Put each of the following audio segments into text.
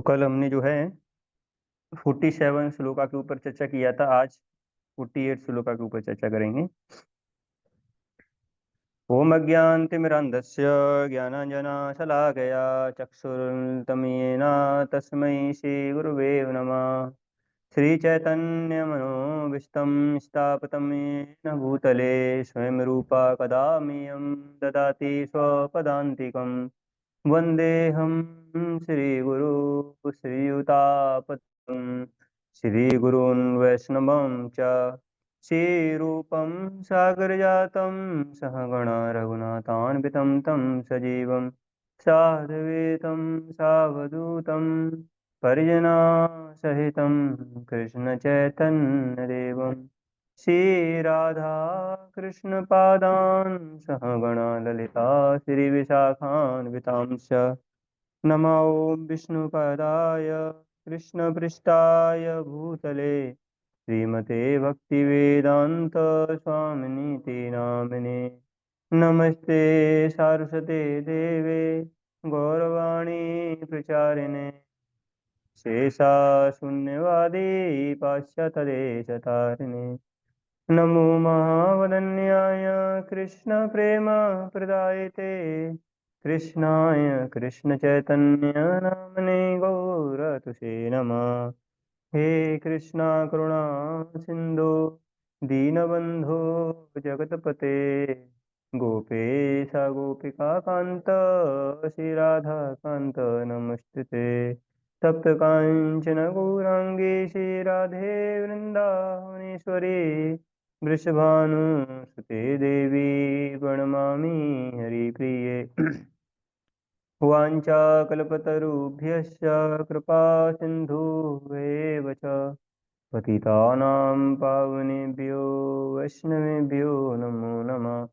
तो कल हमने जो है 47 श्लोका के ऊपर चर्चा किया था। आज 48 श्लोका के ऊपर चर्चा करेंगे। ओम अज्ञानतिमिरान्धस्य ज्ञानाञ्जनशलाकया चक्षुरुन्मिलितं तस्मै श्रीगुरुवे नमः। श्रीचैतन्यमनोभीष्टं स्थापितं येन भूतले स्वयं रूपा कदा मह्यं ददाति स्वपदान्तिकं। वन्देऽहं श्रीगुरु श्रीयुतापदं श्रीगुरून् वैष्णवं च श्रीरूपं सागरजातं सहगणा रघुनाथान्वितं तं सजीवं साद्वैतं सावधूतं परिजनासहितं कृष्णचैतन्यदेवं श्रीराधा कृष्णपादान् सहगणा ललिता श्रीविशाखान्वितांश्च। नमो विष्णुपदाय कृष्णपृष्ठाय भूतले श्रीमते भक्तिवेदान्त स्वामिनीति नामिने। नमस्ते सारस्वते देवे गौरवाणी प्रचारिणे शेषाशून्यवादी पाश्चात्यदेशतारिणे। नमो महावदन्याय कृष्णप्रेमप्रदायते कृष्णाय कृष्णचैतन्य नामने गौरतुषे नमः। हे कृष्णा करुणा सिन्धु दीनबन्धो जगत्पते गोपेश गोपिकान्त श्रीराधाकान्त नमस्तुते। तप्तकाञ्चन गौराङ्गी श्रीराधे वृन्दावनेश्वरी वृषभानुसुते देवी प्रणमामि हरिप्रिये। वाञ्छाकल्पतरुभ्यश्च कृपा सिन्धुभ्येव च पतितानां पावनेभ्यो वैष्णवेभ्यो नमो नमः।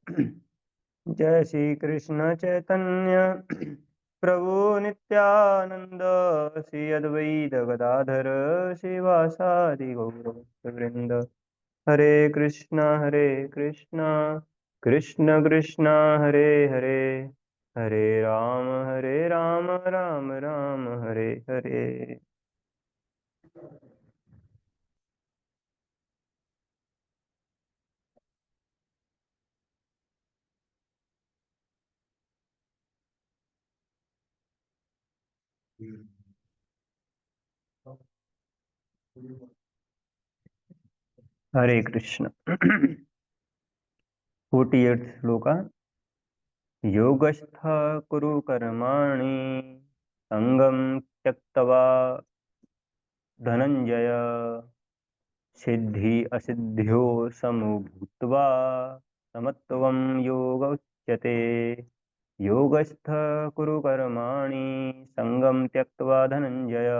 जय श्री कृष्ण चैतन्य प्रभु नित्यानंद श्री अद्वैत गदाधर श्रीवासादि गौरवृंद। हरे कृष्णा कृष्ण कृष्णा हरे हरे हरे राम राम राम हरे हरे। हरे कृष्ण। 48 श्लोका। योगस्थ कुरु कर्माणि संगं त्यक्त्वा धनंजय सिद्धि असिद्ध्यो समभूत्वा समत्वं योग उच्यते। योगस्थ कुरु कर्माणि संगं त्यक्त्वा धनंजय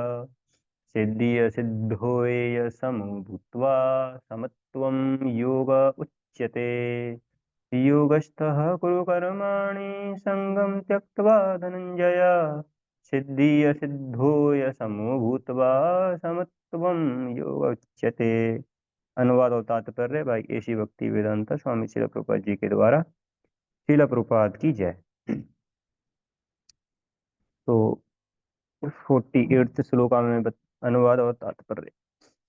सिद्धि असिद्धो ये समभूत्वा समत्वं योग उच्यते। योगस्थः कुरु कर्माणि संगं त्यक्त्वा धनंजय सिद्धि असिद्धो य समो भूत्वा समत्वं योग उच्यते। अनुवाद और तात्पर्य भाई एसी भक्ति वेदांत स्वामी शिला प्रभुपाद जी के द्वारा। शिला प्रभुपाद की जय। तो 48 श्लोका में अनुवाद और तात्पर्य।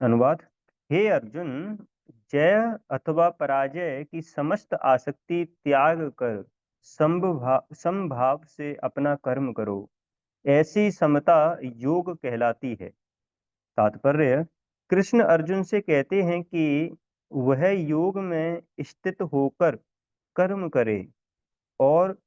अनुवाद। हे अर्जुन, जय अथवा पराजय की समस्त आसक्ति त्याग कर समभाव से अपना कर्म करो। ऐसी समता योग कहलाती है। तात्पर्य। कृष्ण अर्जुन से कहते हैं कि वह योग में स्थित होकर कर्म करे। और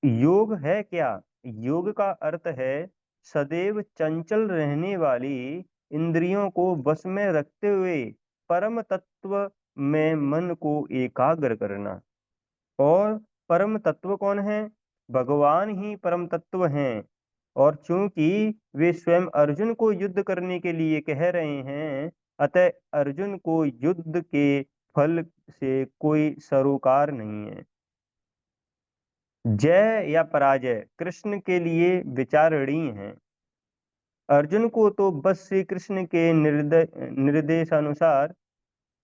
योग है क्या? योग का अर्थ है सदैव चंचल रहने वाली इंद्रियों को वश में रखते हुए परम तत्व में मन को एकाग्र करना। और परम तत्व कौन है? भगवान ही परम तत्व हैं। और चूंकि वे स्वयं अर्जुन को युद्ध करने के लिए कह रहे हैं, अतः अर्जुन को युद्ध के फल से कोई सरोकार नहीं है। जय या पराजय कृष्ण के लिए विचारणीय है। अर्जुन को तो बस श्री कृष्ण के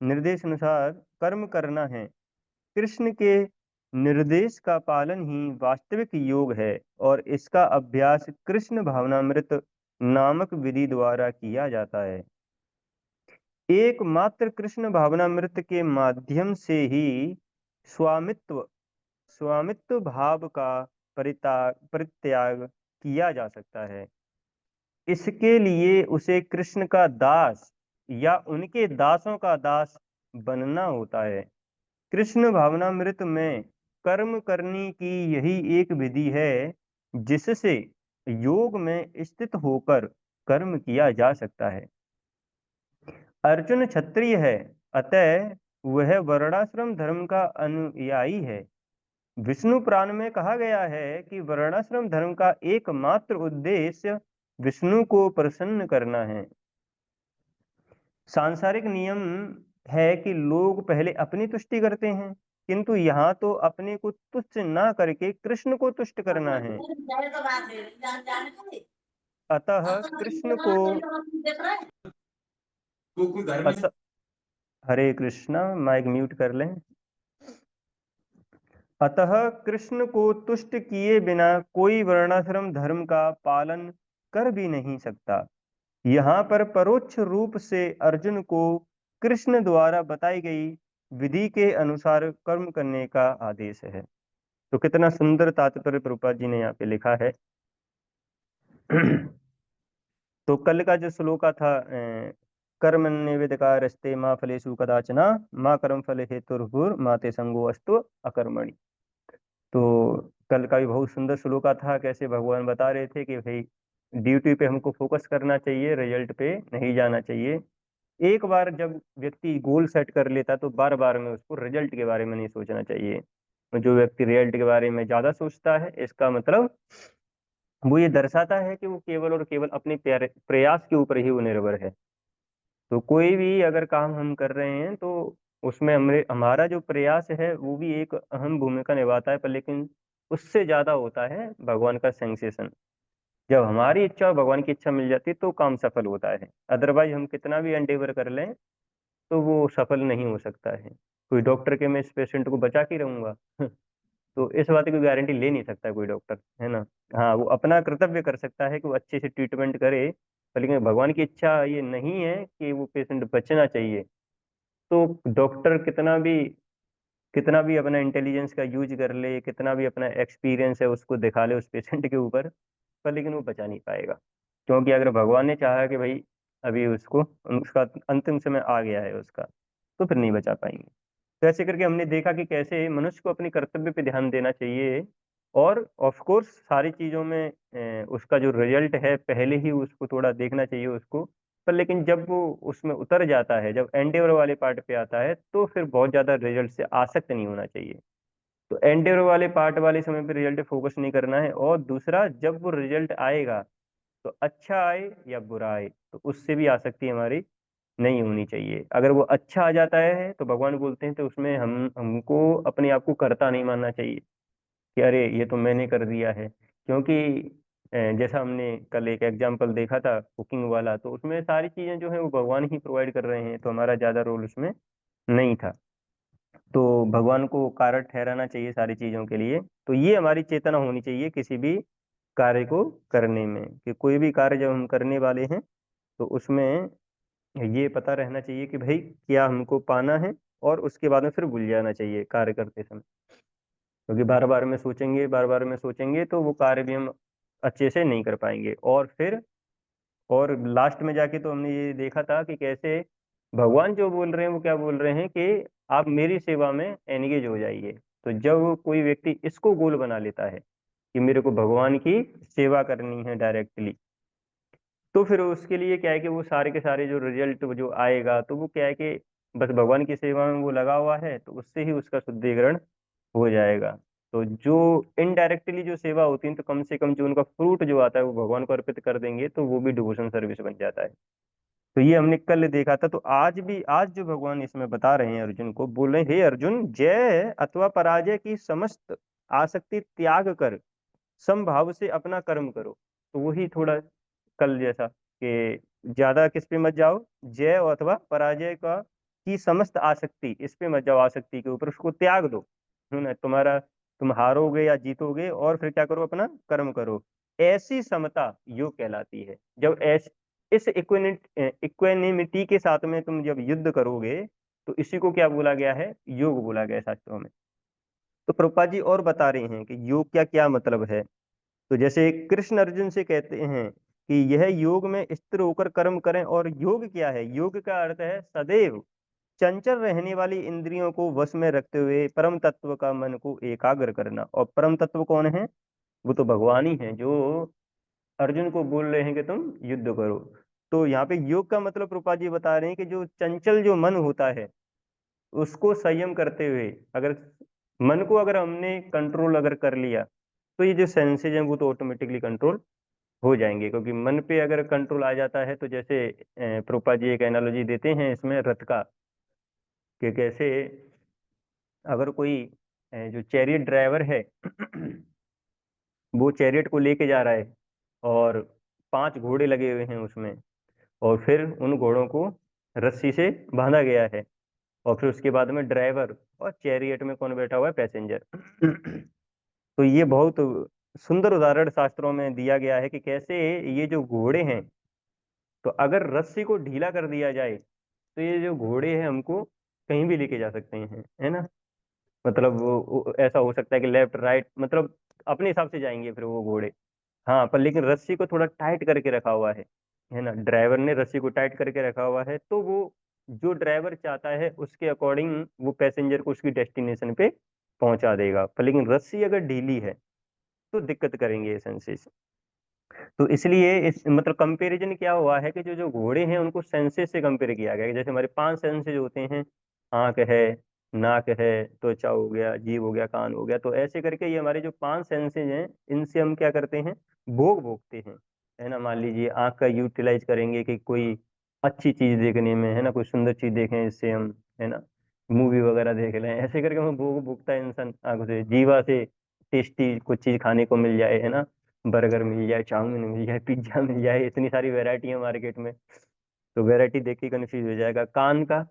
निर्देशानुसार कर्म करना है। कृष्ण के निर्देश का पालन ही वास्तविक योग है और इसका अभ्यास कृष्ण भावनामृत नामक विधि द्वारा किया जाता है। एकमात्र कृष्ण भावनामृत के माध्यम से ही स्वामित्व स्वामित्व भाव का परित्याग किया जा सकता है। इसके लिए उसे कृष्ण का दास या उनके दासों का दास बनना होता है। कृष्ण भावनामृत में कर्म करने की यही एक विधि है जिससे योग में स्थित होकर कर्म किया जा सकता है। अर्जुन क्षत्रिय है, अतः वह वर्णाश्रम धर्म का अनुयायी है। विष्णु पुराण में कहा गया है कि वर्णाश्रम धर्म का एकमात्र उद्देश्य विष्णु को प्रसन्न करना है। सांसारिक नियम है कि लोग पहले अपनी तुष्टि करते हैं, किंतु यहाँ तो अपने को तुच्छ ना करके कृष्ण को तुष्ट करना है। अतः कृष्ण को अस हरे कृष्णा, माइक म्यूट कर लें। अतः कृष्ण को तुष्ट किए बिना कोई वर्णाश्रम धर्म का पालन कर भी नहीं सकता। यहाँ पर परोक्ष रूप से अर्जुन को कृष्ण द्वारा बताई गई विधि के अनुसार कर्म करने का आदेश है। तो कितना सुंदर तात्पर्य प्रभुपाद जी ने यहाँ पे लिखा है। तो कल का जो श्लोका था, कर्मण्येवाधिकारस्ते मा फलेषु कदाचन मा कर्म फल हेतुर्भुर् मा ते संगो अस्तु अकर्मणि। तो कल का भी बहुत सुंदर श्लोका था, कैसे भगवान बता रहे थे कि भाई ड्यूटी पे हमको फोकस करना चाहिए, रिजल्ट पे नहीं जाना चाहिए। एक बार जब व्यक्ति गोल सेट कर लेता तो बार बार में उसको रिजल्ट के बारे में नहीं सोचना चाहिए। तो जो व्यक्ति रिजल्ट के बारे में ज्यादा सोचता है, इसका मतलब वो ये दर्शाता है कि वो केवल और केवल अपने प्रयास के ऊपर ही वो निर्भर है। तो कोई भी अगर काम हम कर रहे हैं तो उसमें हमारा जो प्रयास है वो भी एक अहम भूमिका निभाता है, पर लेकिन उससे ज्यादा होता है भगवान का सेंसेशन। जब हमारी इच्छा और भगवान की इच्छा मिल जाती है तो काम सफल होता है, अदरवाइज हम कितना भी एंडेवर कर लें तो वो सफल नहीं हो सकता है। कोई डॉक्टर के मैं इस पेशेंट को बचा के रहूंगा तो इस बात की गारंटी ले नहीं सकता कोई डॉक्टर, है ना। हाँ, वो अपना कर्तव्य कर सकता है कि वो अच्छे से ट्रीटमेंट करे, पर लेकिन भगवान की इच्छा ये नहीं है कि वो पेशेंट बचना चाहिए। तो डॉक्टर कितना भी अपना इंटेलिजेंस का यूज कर ले, कितना भी अपना एक्सपीरियंस है उसको दिखा ले उस पेशेंट के ऊपर, पर लेकिन वो बचा नहीं पाएगा। क्योंकि अगर भगवान ने चाहा कि भाई अभी उसको उसका अंतिम समय आ गया है उसका, तो फिर नहीं बचा पाएंगे। तो ऐसे करके हमने देखा कि कैसे मनुष्य को अपने कर्तव्य पे ध्यान देना चाहिए, और ऑफ कोर्स सारी चीजों में उसका जो रिजल्ट है पहले ही उसको थोड़ा देखना चाहिए उसको। पर लेकिन जब वो उसमें उतर जाता है, जब एंडेवर वाले पार्ट पे आता है, तो फिर बहुत ज्यादा रिजल्ट से आसक्त नहीं होना चाहिए। तो एंडेवर वाले पार्ट वाले समय पे रिजल्ट फोकस नहीं करना है। और दूसरा, जब वो रिजल्ट आएगा तो अच्छा आए या बुरा आए, तो उससे भी आसक्ति हमारी नहीं होनी चाहिए। अगर वो अच्छा आ जाता है तो भगवान बोलते हैं तो उसमें हमको अपने आप को कर्ता नहीं मानना चाहिए कि अरे ये तो मैंने कर दिया है। क्योंकि जैसा हमने कल एक एग्जाम्पल देखा था कुकिंग वाला, तो उसमें सारी चीजें जो है वो भगवान ही प्रोवाइड कर रहे हैं, तो हमारा ज्यादा रोल उसमें नहीं था। तो भगवान को कारक ठहराना चाहिए सारी चीजों के लिए। तो ये हमारी चेतना होनी चाहिए किसी भी कार्य को करने में, कि कोई भी कार्य जब हम करने वाले हैं तो उसमें ये पता रहना चाहिए कि भाई क्या हमको पाना है, और उसके बाद में फिर भूल जाना चाहिए कार्य करते समय। क्योंकि बार बार में सोचेंगे, बार बार में सोचेंगे तो वो कार्य भी हम अच्छे से नहीं कर पाएंगे। और लास्ट में जाके तो हमने ये देखा था कि कैसे भगवान जो बोल रहे हैं वो क्या बोल रहे हैं कि आप मेरी सेवा में एंगेज हो जाइए। तो जब कोई व्यक्ति इसको गोल बना लेता है कि मेरे को भगवान की सेवा करनी है डायरेक्टली, तो फिर उसके लिए क्या है कि वो सारे के सारे जो रिजल्ट जो आएगा, तो वो क्या है कि बस भगवान की सेवा में वो लगा हुआ है, तो उससे ही उसका शुद्धिकरण हो जाएगा। तो जो इनडायरेक्टली जो सेवा होती है, तो कम से कम जो उनका फ्रूट जो आता है वो भगवान को अर्पित कर देंगे, तो वो भी डिवोशन सर्विस बन जाता है। तो ये हमने कल देखा था। तो आज जो भगवान इसमें बता रहे हैं अर्जुन को, बोल रहे हैं, हे अर्जुन, जय अथवा पराजय की समस्त आसक्ति त्याग कर समभाव से अपना कर्म करो। तो वही थोड़ा कल जैसा कि ज्यादा किस पे मत जाओ, जय अथवा पराजय का की समस्त आसक्ति, इस पे मत जाओ, आसक्ति के ऊपर उसको त्याग दो। है ना, तुम्हारा तुम हारोगे या जीतोगे, और फिर क्या करो, अपना कर्म करो। ऐसी समता योग कहलाती है। जब इस इक्वेनिमिटी के साथ में तुम जब युद्ध करोगे, तो इसी को क्या बोला गया है, योग बोला गया है शास्त्रों में। तो प्रभुपाद जी और बता रहे हैं कि योग क्या क्या मतलब है। तो जैसे कृष्ण अर्जुन से कहते हैं कि यह योग में स्थिर होकर कर्म करें। और योग क्या है, योग का अर्थ है सदैव चंचल रहने वाली इंद्रियों को वश में रखते हुए परम तत्व का मन को एकाग्र करना। और परम तत्व कौन है, वो तो भगवान ही है, जो अर्जुन को बोल रहे हैं कि तुम युद्ध करो। तो यहाँ पे योग का मतलब रूपा जी बता रहे हैं कि जो चंचल जो मन होता है, उसको संयम करते हुए, अगर मन को अगर हमने कंट्रोल अगर कर लिया, तो ये जो सेंसेज हैं वो तो ऑटोमेटिकली कंट्रोल हो जाएंगे। क्योंकि मन पे अगर कंट्रोल आ जाता है, तो जैसे प्रोपा जी एक एनालॉजी देते हैं इसमें रथ का, कि कैसे अगर कोई जो चैरियट ड्राइवर है वो चैरियट को लेके जा रहा है, और 5 घोड़े लगे हुए हैं उसमें, और फिर उन घोड़ों को रस्सी से बांधा गया है, और फिर उसके बाद में ड्राइवर, और चैरियट में कौन बैठा हुआ है, पैसेंजर। तो ये बहुत सुंदर उदाहरण शास्त्रों में दिया गया है कि कैसे ये जो घोड़े हैं, तो अगर रस्सी को ढीला कर दिया जाए, तो ये जो घोड़े हैं हमको कहीं भी लेके जा सकते हैं, है ना। मतलब वो ऐसा हो सकता है कि लेफ्ट राइट, मतलब अपने हिसाब से जाएंगे फिर वो घोड़े। हाँ, पर लेकिन रस्सी को थोड़ा टाइट करके रखा हुआ है ना, ड्राइवर ने रस्सी को टाइट करके रखा हुआ है, तो वो जो ड्राइवर चाहता है उसके अकॉर्डिंग वो पैसेंजर को उसकी डेस्टिनेशन पे पहुंचा देगा। पर लेकिन रस्सी अगर ढीली है, तो दिक्कत करेंगे ये सेंसेस। तो इसलिए इस मतलब कंपैरिजन क्या हुआ है कि जो जो घोड़े हैं उनको सेंसेस से कंपेयर किया गया है। जैसे हमारे 5 सेंसेस होते हैं, आंख है, नाक है, त्वचा हो गया, जीभ हो गया, कान हो गया, तो ऐसे करके ये हमारे जो 5 सेंसेस हैं, इनसे हम क्या करते हैं, भोग भोगते हैं, है ना। मान लीजिए आंख का यूटिलाइज करेंगे कि कोई अच्छी चीज देखने में, है ना, कोई सुंदर चीज देखें इससे हम, है ना, मूवी वगैरह देख लें, ऐसे करके हम भोग भोगता है इंसान आंखों से। जीवा से टेस्टी कुछ चीज खाने को मिल जाए, है ना, बर्गर मिल जाए, चाउमीन मिल जाए, पिज्जा मिल जाए, इतनी सारी वैरायटी है मार्केट में, तो वैरायटी देख के कंफ्यूज हो जाएगा। कान का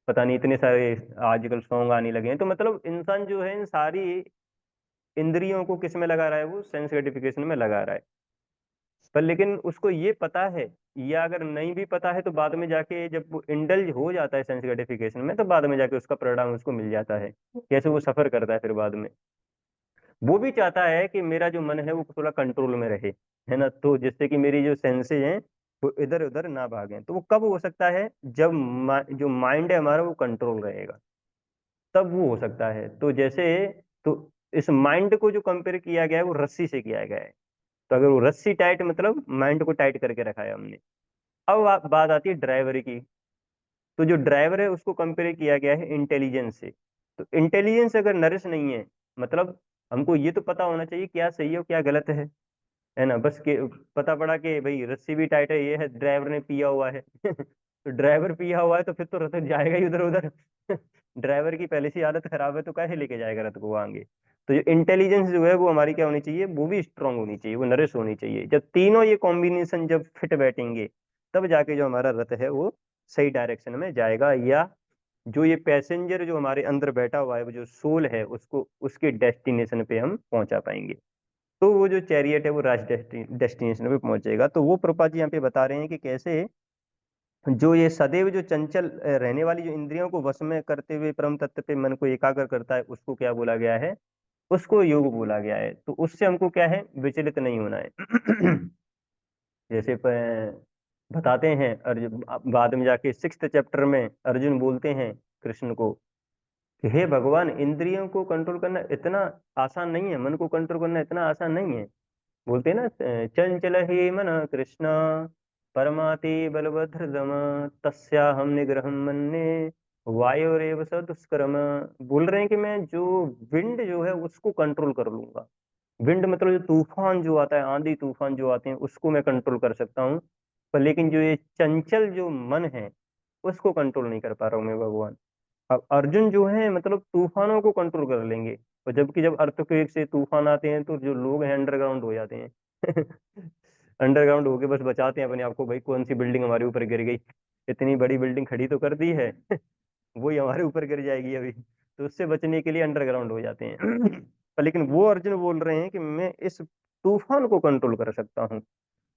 पता नहीं इतने सारे आजकल सॉन्ग आने लगे हैं। तो मतलब इंसान जो है इन सारी इंद्रियों को किस में लगा रहा है, वो सेंस ग्रेटिफिकेशन में लगा रहा है। पर लेकिन उसको ये पता है, या अगर नहीं भी पता है, तो बाद में जाके जब वो इंडल्ज हो जाता है सेंस ग्रेटिफिकेशन में, तो बाद में जाके उसका परिणाम उसको मिल जाता है, कैसे वो सफर करता है फिर बाद में। वो भी चाहता है कि मेरा जो मन है वो थोड़ा कंट्रोल में रहे, है ना, तो जिससे कि मेरी जो सेंसेज हैं वो इधर उधर ना भागें। तो वो कब हो सकता है, जब जो माइंड है हमारा वो कंट्रोल रहेगा, तब वो हो सकता है। तो जैसे, तो इस माइंड को जो कंपेयर किया गया है वो रस्सी से किया गया है। तो अगर वो रस्सी टाइट, मतलब माइंड को टाइट करके रखा है हमने। अब बात आती है ड्राइवर की। तो जो ड्राइवर है उसको कंपेयर किया गया है इंटेलिजेंस से। तो इंटेलिजेंस अगर नरिश नहीं है, मतलब हमको ये तो पता होना चाहिए क्या सही है और क्या गलत है ना। बस के पता पड़ा कि भाई रस्सी भी टाइट है, ये है, ड्राइवर ने पिया हुआ है तो ड्राइवर पिया हुआ है तो फिर तो रथ जाएगा ही उधर उधर ड्राइवर की पहले से आदत खराब है, तो कैसे लेके जाएगा रथ को आगे। तो जो इंटेलिजेंस जो है वो हमारी क्या होनी चाहिए, वो भी स्ट्रांग होनी चाहिए, वो नरिश होनी चाहिए। जब तीनों ये कॉम्बिनेशन जब फिट बैठेंगे, तब जाके जो हमारा रथ है वो सही डायरेक्शन में जाएगा, या जो ये पैसेंजर जो हमारे अंदर बैठा हुआ है, वो जो सोल है, उसको उसके डेस्टिनेशन पे हम पहुंचा पाएंगे। तो वो जो चैरियट है वो राज डेस्टिनेशन पे पहुंचेगा। तो वो प्रभुपाद जी यहाँ पे बता रहे हैं कि कैसे जो ये सदैव जो चंचल रहने वाली जो इंद्रियों को वश में करते हुए परम तत्व पे मन को एकाग्र करता है, उसको क्या बोला गया है, उसको योग बोला गया है। तो उससे हमको क्या है, विचलित नहीं होना है जैसे बताते हैं अर्जुन, बाद में जाके 6th चैप्टर में अर्जुन बोलते हैं कृष्ण को कि हे भगवान, इंद्रियों को कंट्रोल करना इतना आसान नहीं है, मन को कंट्रोल करना इतना आसान नहीं है। बोलते हैं ना, चंचल ही मन कृष्ण परमाति बलवधर्दम तस्याहम निग्रहम मन्ये वायोरेव स दुष्कर्म। बोल रहे हैं कि मैं जो विंड जो है उसको कंट्रोल कर लूंगा। विंड मतलब जो तूफान जो आता है, आंधी तूफान जो आते हैं, उसको मैं कंट्रोल कर सकता हूँ। पर लेकिन जो ये चंचल जो मन है, उसको कंट्रोल नहीं कर पा रहा हूँ मैं भगवान। अब अर्जुन जो है मतलब तूफानों को कंट्रोल कर लेंगे, और जबकि जब अर्थक्वेक से तूफान आते हैं, तो जो लोग हैं अंडरग्राउंड हो जाते हैं अंडरग्राउंड होके बस बचाते हैं अपने आप को, भाई कौन सी बिल्डिंग हमारे ऊपर गिर गई, इतनी बड़ी बिल्डिंग खड़ी तो कर दी है वही हमारे ऊपर गिर जाएगी अभी। तो उससे बचने के लिए अंडरग्राउंड हो जाते हैं। पर लेकिन वो अर्जुन बोल रहे हैं कि मैं इस तूफान को कंट्रोल कर सकता हूँ,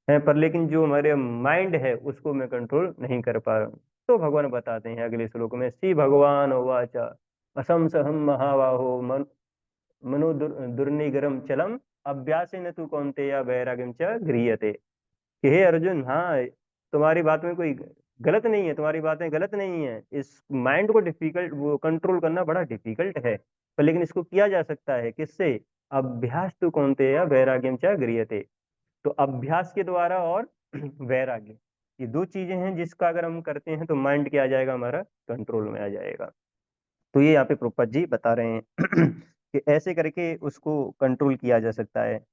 है, पर लेकिन जो हमारे माइंड है उसको मैं कंट्रोल नहीं कर पा रहा हूँ। तो भगवान बताते हैं अगले श्लोक में, श्री भगवान उवाच असम सहम महाबाहो मनो दुर्निगरम चलम अभ्यासेन तु कौन्तेय वैराग्यम च गृह्यते। कि हे अर्जुन, हाँ, तुम्हारी बात में कोई गलत नहीं है, तुम्हारी बातें गलत नहीं है। इस माइंड को डिफिकल्ट वो कंट्रोल करना बड़ा डिफिकल्ट है, पर लेकिन इसको किया जा सकता है। किससे? अभ्यास तो कौन्तेय वैराग्यम च गृह्यते। तो अभ्यास के द्वारा और वैराग्य, ये दो चीजें हैं जिसका अगर हम करते हैं तो माइंड क्या आ जाएगा, हमारा कंट्रोल में आ जाएगा। तो ये यहाँ पे प्रोपत जी बता रहे हैं कि ऐसे करके उसको कंट्रोल किया जा सकता है।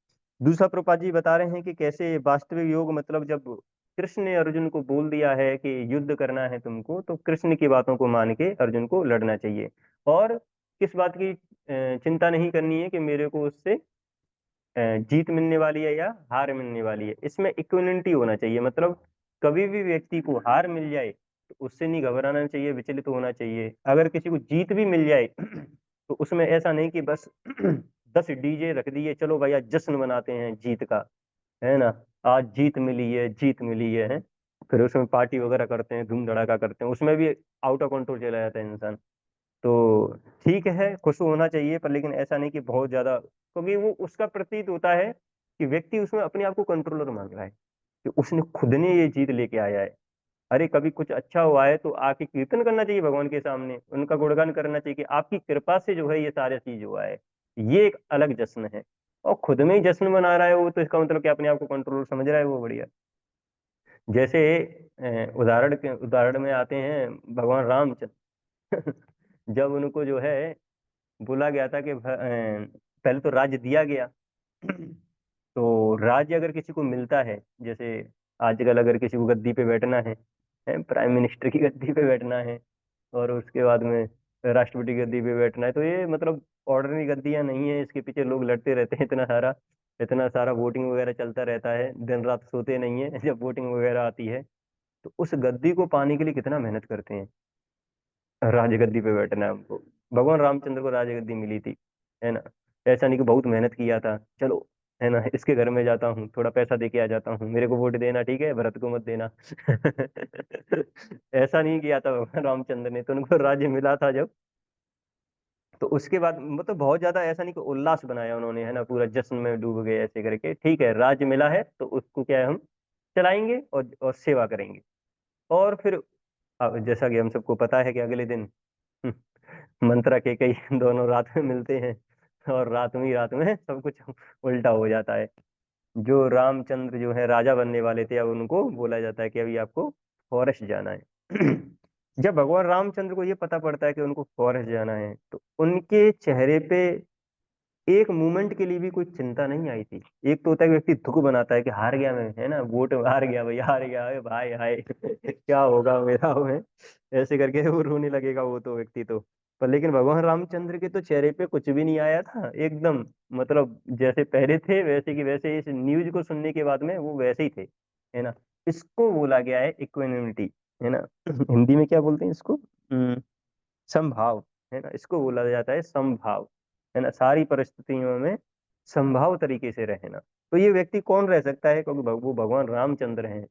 दूसरा प्रोपत जी बता रहे हैं कि कैसे वास्तविक योग, मतलब जब कृष्ण ने अर्जुन को बोल दिया है कि युद्ध करना है तुमको, तो कृष्ण की बातों को मान के अर्जुन को लड़ना चाहिए। और किस बात की चिंता नहीं करनी है कि मेरे को उससे जीत मिलने वाली है या हार मिलने वाली है। इसमें इक्विलिटी होना चाहिए, मतलब कभी भी व्यक्ति को हार मिल जाए तो उससे नहीं घबराना चाहिए, विचलित होना चाहिए। अगर किसी को जीत भी मिल जाए तो उसमें ऐसा नहीं कि बस 10 डीजे रख दिए, चलो भैया जश्न मनाते हैं जीत का, है ना, आज जीत मिली है, जीत मिली है। फिर उसमें पार्टी वगैरह करते हैं, धूम धड़ाका करते हैं, उसमें भी आउट ऑफ कंट्रोल चला जाता है इंसान। तो ठीक है, खुश होना चाहिए, पर लेकिन ऐसा नहीं कि बहुत ज्यादा, क्योंकि वो उसका प्रतीत होता है कि व्यक्ति उसमें अपने आप को कंट्रोलर मान रहा है कि उसने खुद ने ये जीत लेके आया है। अरे कभी कुछ अच्छा हुआ है तो आके कीर्तन करना चाहिए भगवान के सामने, उनका गुणगान करना चाहिए कि आपकी कृपा से जो है ये सारा चीज हुआ है। ये एक अलग जश्न है। और खुद में ही जश्न मना रहा है वो, तो इसका मतलब कि अपने आप को कंट्रोलर समझ रहा है वो, बढ़िया। जैसे उदाहरण में आते हैं भगवान रामचंद्र। जब उनको जो है बोला गया था कि पहले तो राज्य दिया गया। तो राज्य अगर किसी को मिलता है, जैसे आजकल अगर किसी को गद्दी पे बैठना है, प्राइम मिनिस्टर की गद्दी पे बैठना है, और उसके बाद में राष्ट्रपति की गद्दी पे बैठना है, तो ये मतलब ऑर्डनरी गद्दियां नहीं है, इसके पीछे लोग लड़ते रहते हैं, इतना सारा वोटिंग वगैरह चलता रहता है, दिन रात सोते नहीं है जब वोटिंग वगैरह आती है। तो उस गद्दी को पाने के लिए कितना मेहनत करते हैं। राजगद्दी पे बैठना है हमको, भगवान रामचंद्र को राजगद्दी मिली थी, है ना। ऐसा नहीं कि बहुत मेहनत किया था, चलो, है ना, इसके घर में जाता हूँ, थोड़ा पैसा दे के आ जाता हूँ, मेरे को वोट देना, ठीक है, भरत को मत देना। ऐसा नहीं किया था भगवान रामचंद्र ने, तो उनको राज्य मिला था जब, तो उसके बाद मतलब बहुत ज्यादा ऐसा नहीं कि उल्लास बनाया उन्होंने, है ना, पूरा जश्न में डूब गए ऐसे करके। ठीक है, राज्य मिला है तो उसको क्या है, हम चलाएंगे और सेवा करेंगे। और फिर अब जैसा कि हम सबको पता है कि अगले दिन मंत्रा के कई दोनों रात में मिलते हैं, और रात में सब कुछ उल्टा हो जाता है। जो रामचंद्र जो है राजा बनने वाले थे, अब उनको बोला जाता है कि अभी आपको फॉरेस्ट जाना है। जब भगवान रामचंद्र को ये पता पड़ता है कि उनको फॉरेस्ट जाना है, तो उनके चेहरे पे एक मोमेंट के लिए भी कोई चिंता नहीं आई थी। एक तो होता है कि व्यक्ति दुख बनाता है कि हार गया मैं, है ना, वोट हार गया भाई, हार गया, अरे भाई हाय, क्या होगा मेरा, मैं ऐसे करके वो रोने लगेगा वो तो व्यक्ति तो। पर लेकिन भगवान रामचंद्र के तो चेहरे पे कुछ भी नहीं आया था, एकदम मतलब जैसे पहले थे वैसे की वैसे, इस न्यूज को सुनने के बाद में वो वैसे ही थे, है ना। इसको बोला गया है इक्विनिमिटी, है ना। हिंदी में क्या बोलते हैं इसको? समभाव, है ना, इसको बोला जाता है समभाव, है ना, सारी परिस्थितियों में समभाव तरीके से रहना। तो ये व्यक्ति कौन रह सकता है, क्योंकि वो भगवान रामचंद्र हैं।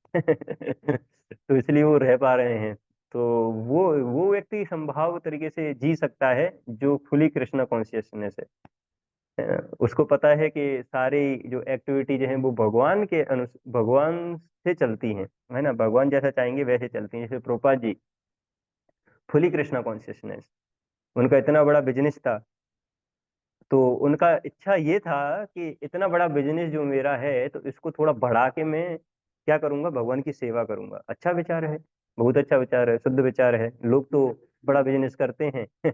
तो इसलिए वो रह पा रहे हैं। तो वो व्यक्ति समभाव तरीके से जी सकता है जो फुली कृष्णा कॉन्शियसनेस है। उसको पता है कि सारी जो एक्टिविटीज हैं वो भगवान से चलती हैं, है ना, भगवान जैसा चाहेंगे वैसे चलती हैं। जैसे प्रभुपाद जी फुली कृष्णा कॉन्शियसनेस, उनका इतना बड़ा बिजनेस था, तो उनका इच्छा ये था कि इतना बड़ा बिजनेस जो मेरा है, तो इसको थोड़ा बढ़ा के मैं क्या करूंगा, भगवान की सेवा करूंगा। अच्छा विचार है, बहुत अच्छा विचार है, शुद्ध विचार है। लोग तो बड़ा बिजनेस करते हैं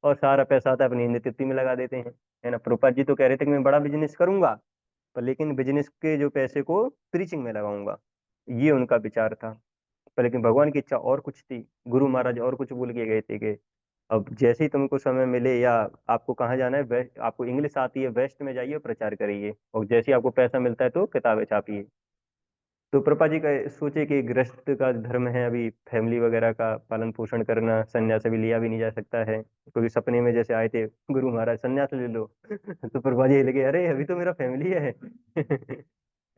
और सारा पैसा आता है अपनी नित्य में लगा देते हैं, है ना। प्रभुपाद जी तो कह रहे थे कि मैं बड़ा बिजनेस करूंगा, पर लेकिन बिजनेस के जो पैसे को प्रीचिंग में लगाऊंगा, ये उनका विचार था। पर लेकिन भगवान की इच्छा और कुछ थी, गुरु महाराज और कुछ बोल के गए थे कि अब जैसे ही तुमको समय मिले, या आपको कहाँ जाना है, वेस्ट, आपको इंग्लिश आती है, वेस्ट में जाइए और प्रचार करिए, और जैसे ही आपको पैसा मिलता है तो किताबें छापिए। तो प्रभुपाद जी का सोचे कि गृहस्थ का धर्म है, अभी फैमिली वगैरह का पालन पोषण करना, संन्यास अभी लिया भी नहीं जा सकता है, क्योंकि सपने में जैसे आए थे गुरु महाराज संन्यास ले लो तो प्रभुपाद जी लगे अरे अभी तो मेरा फैमिली है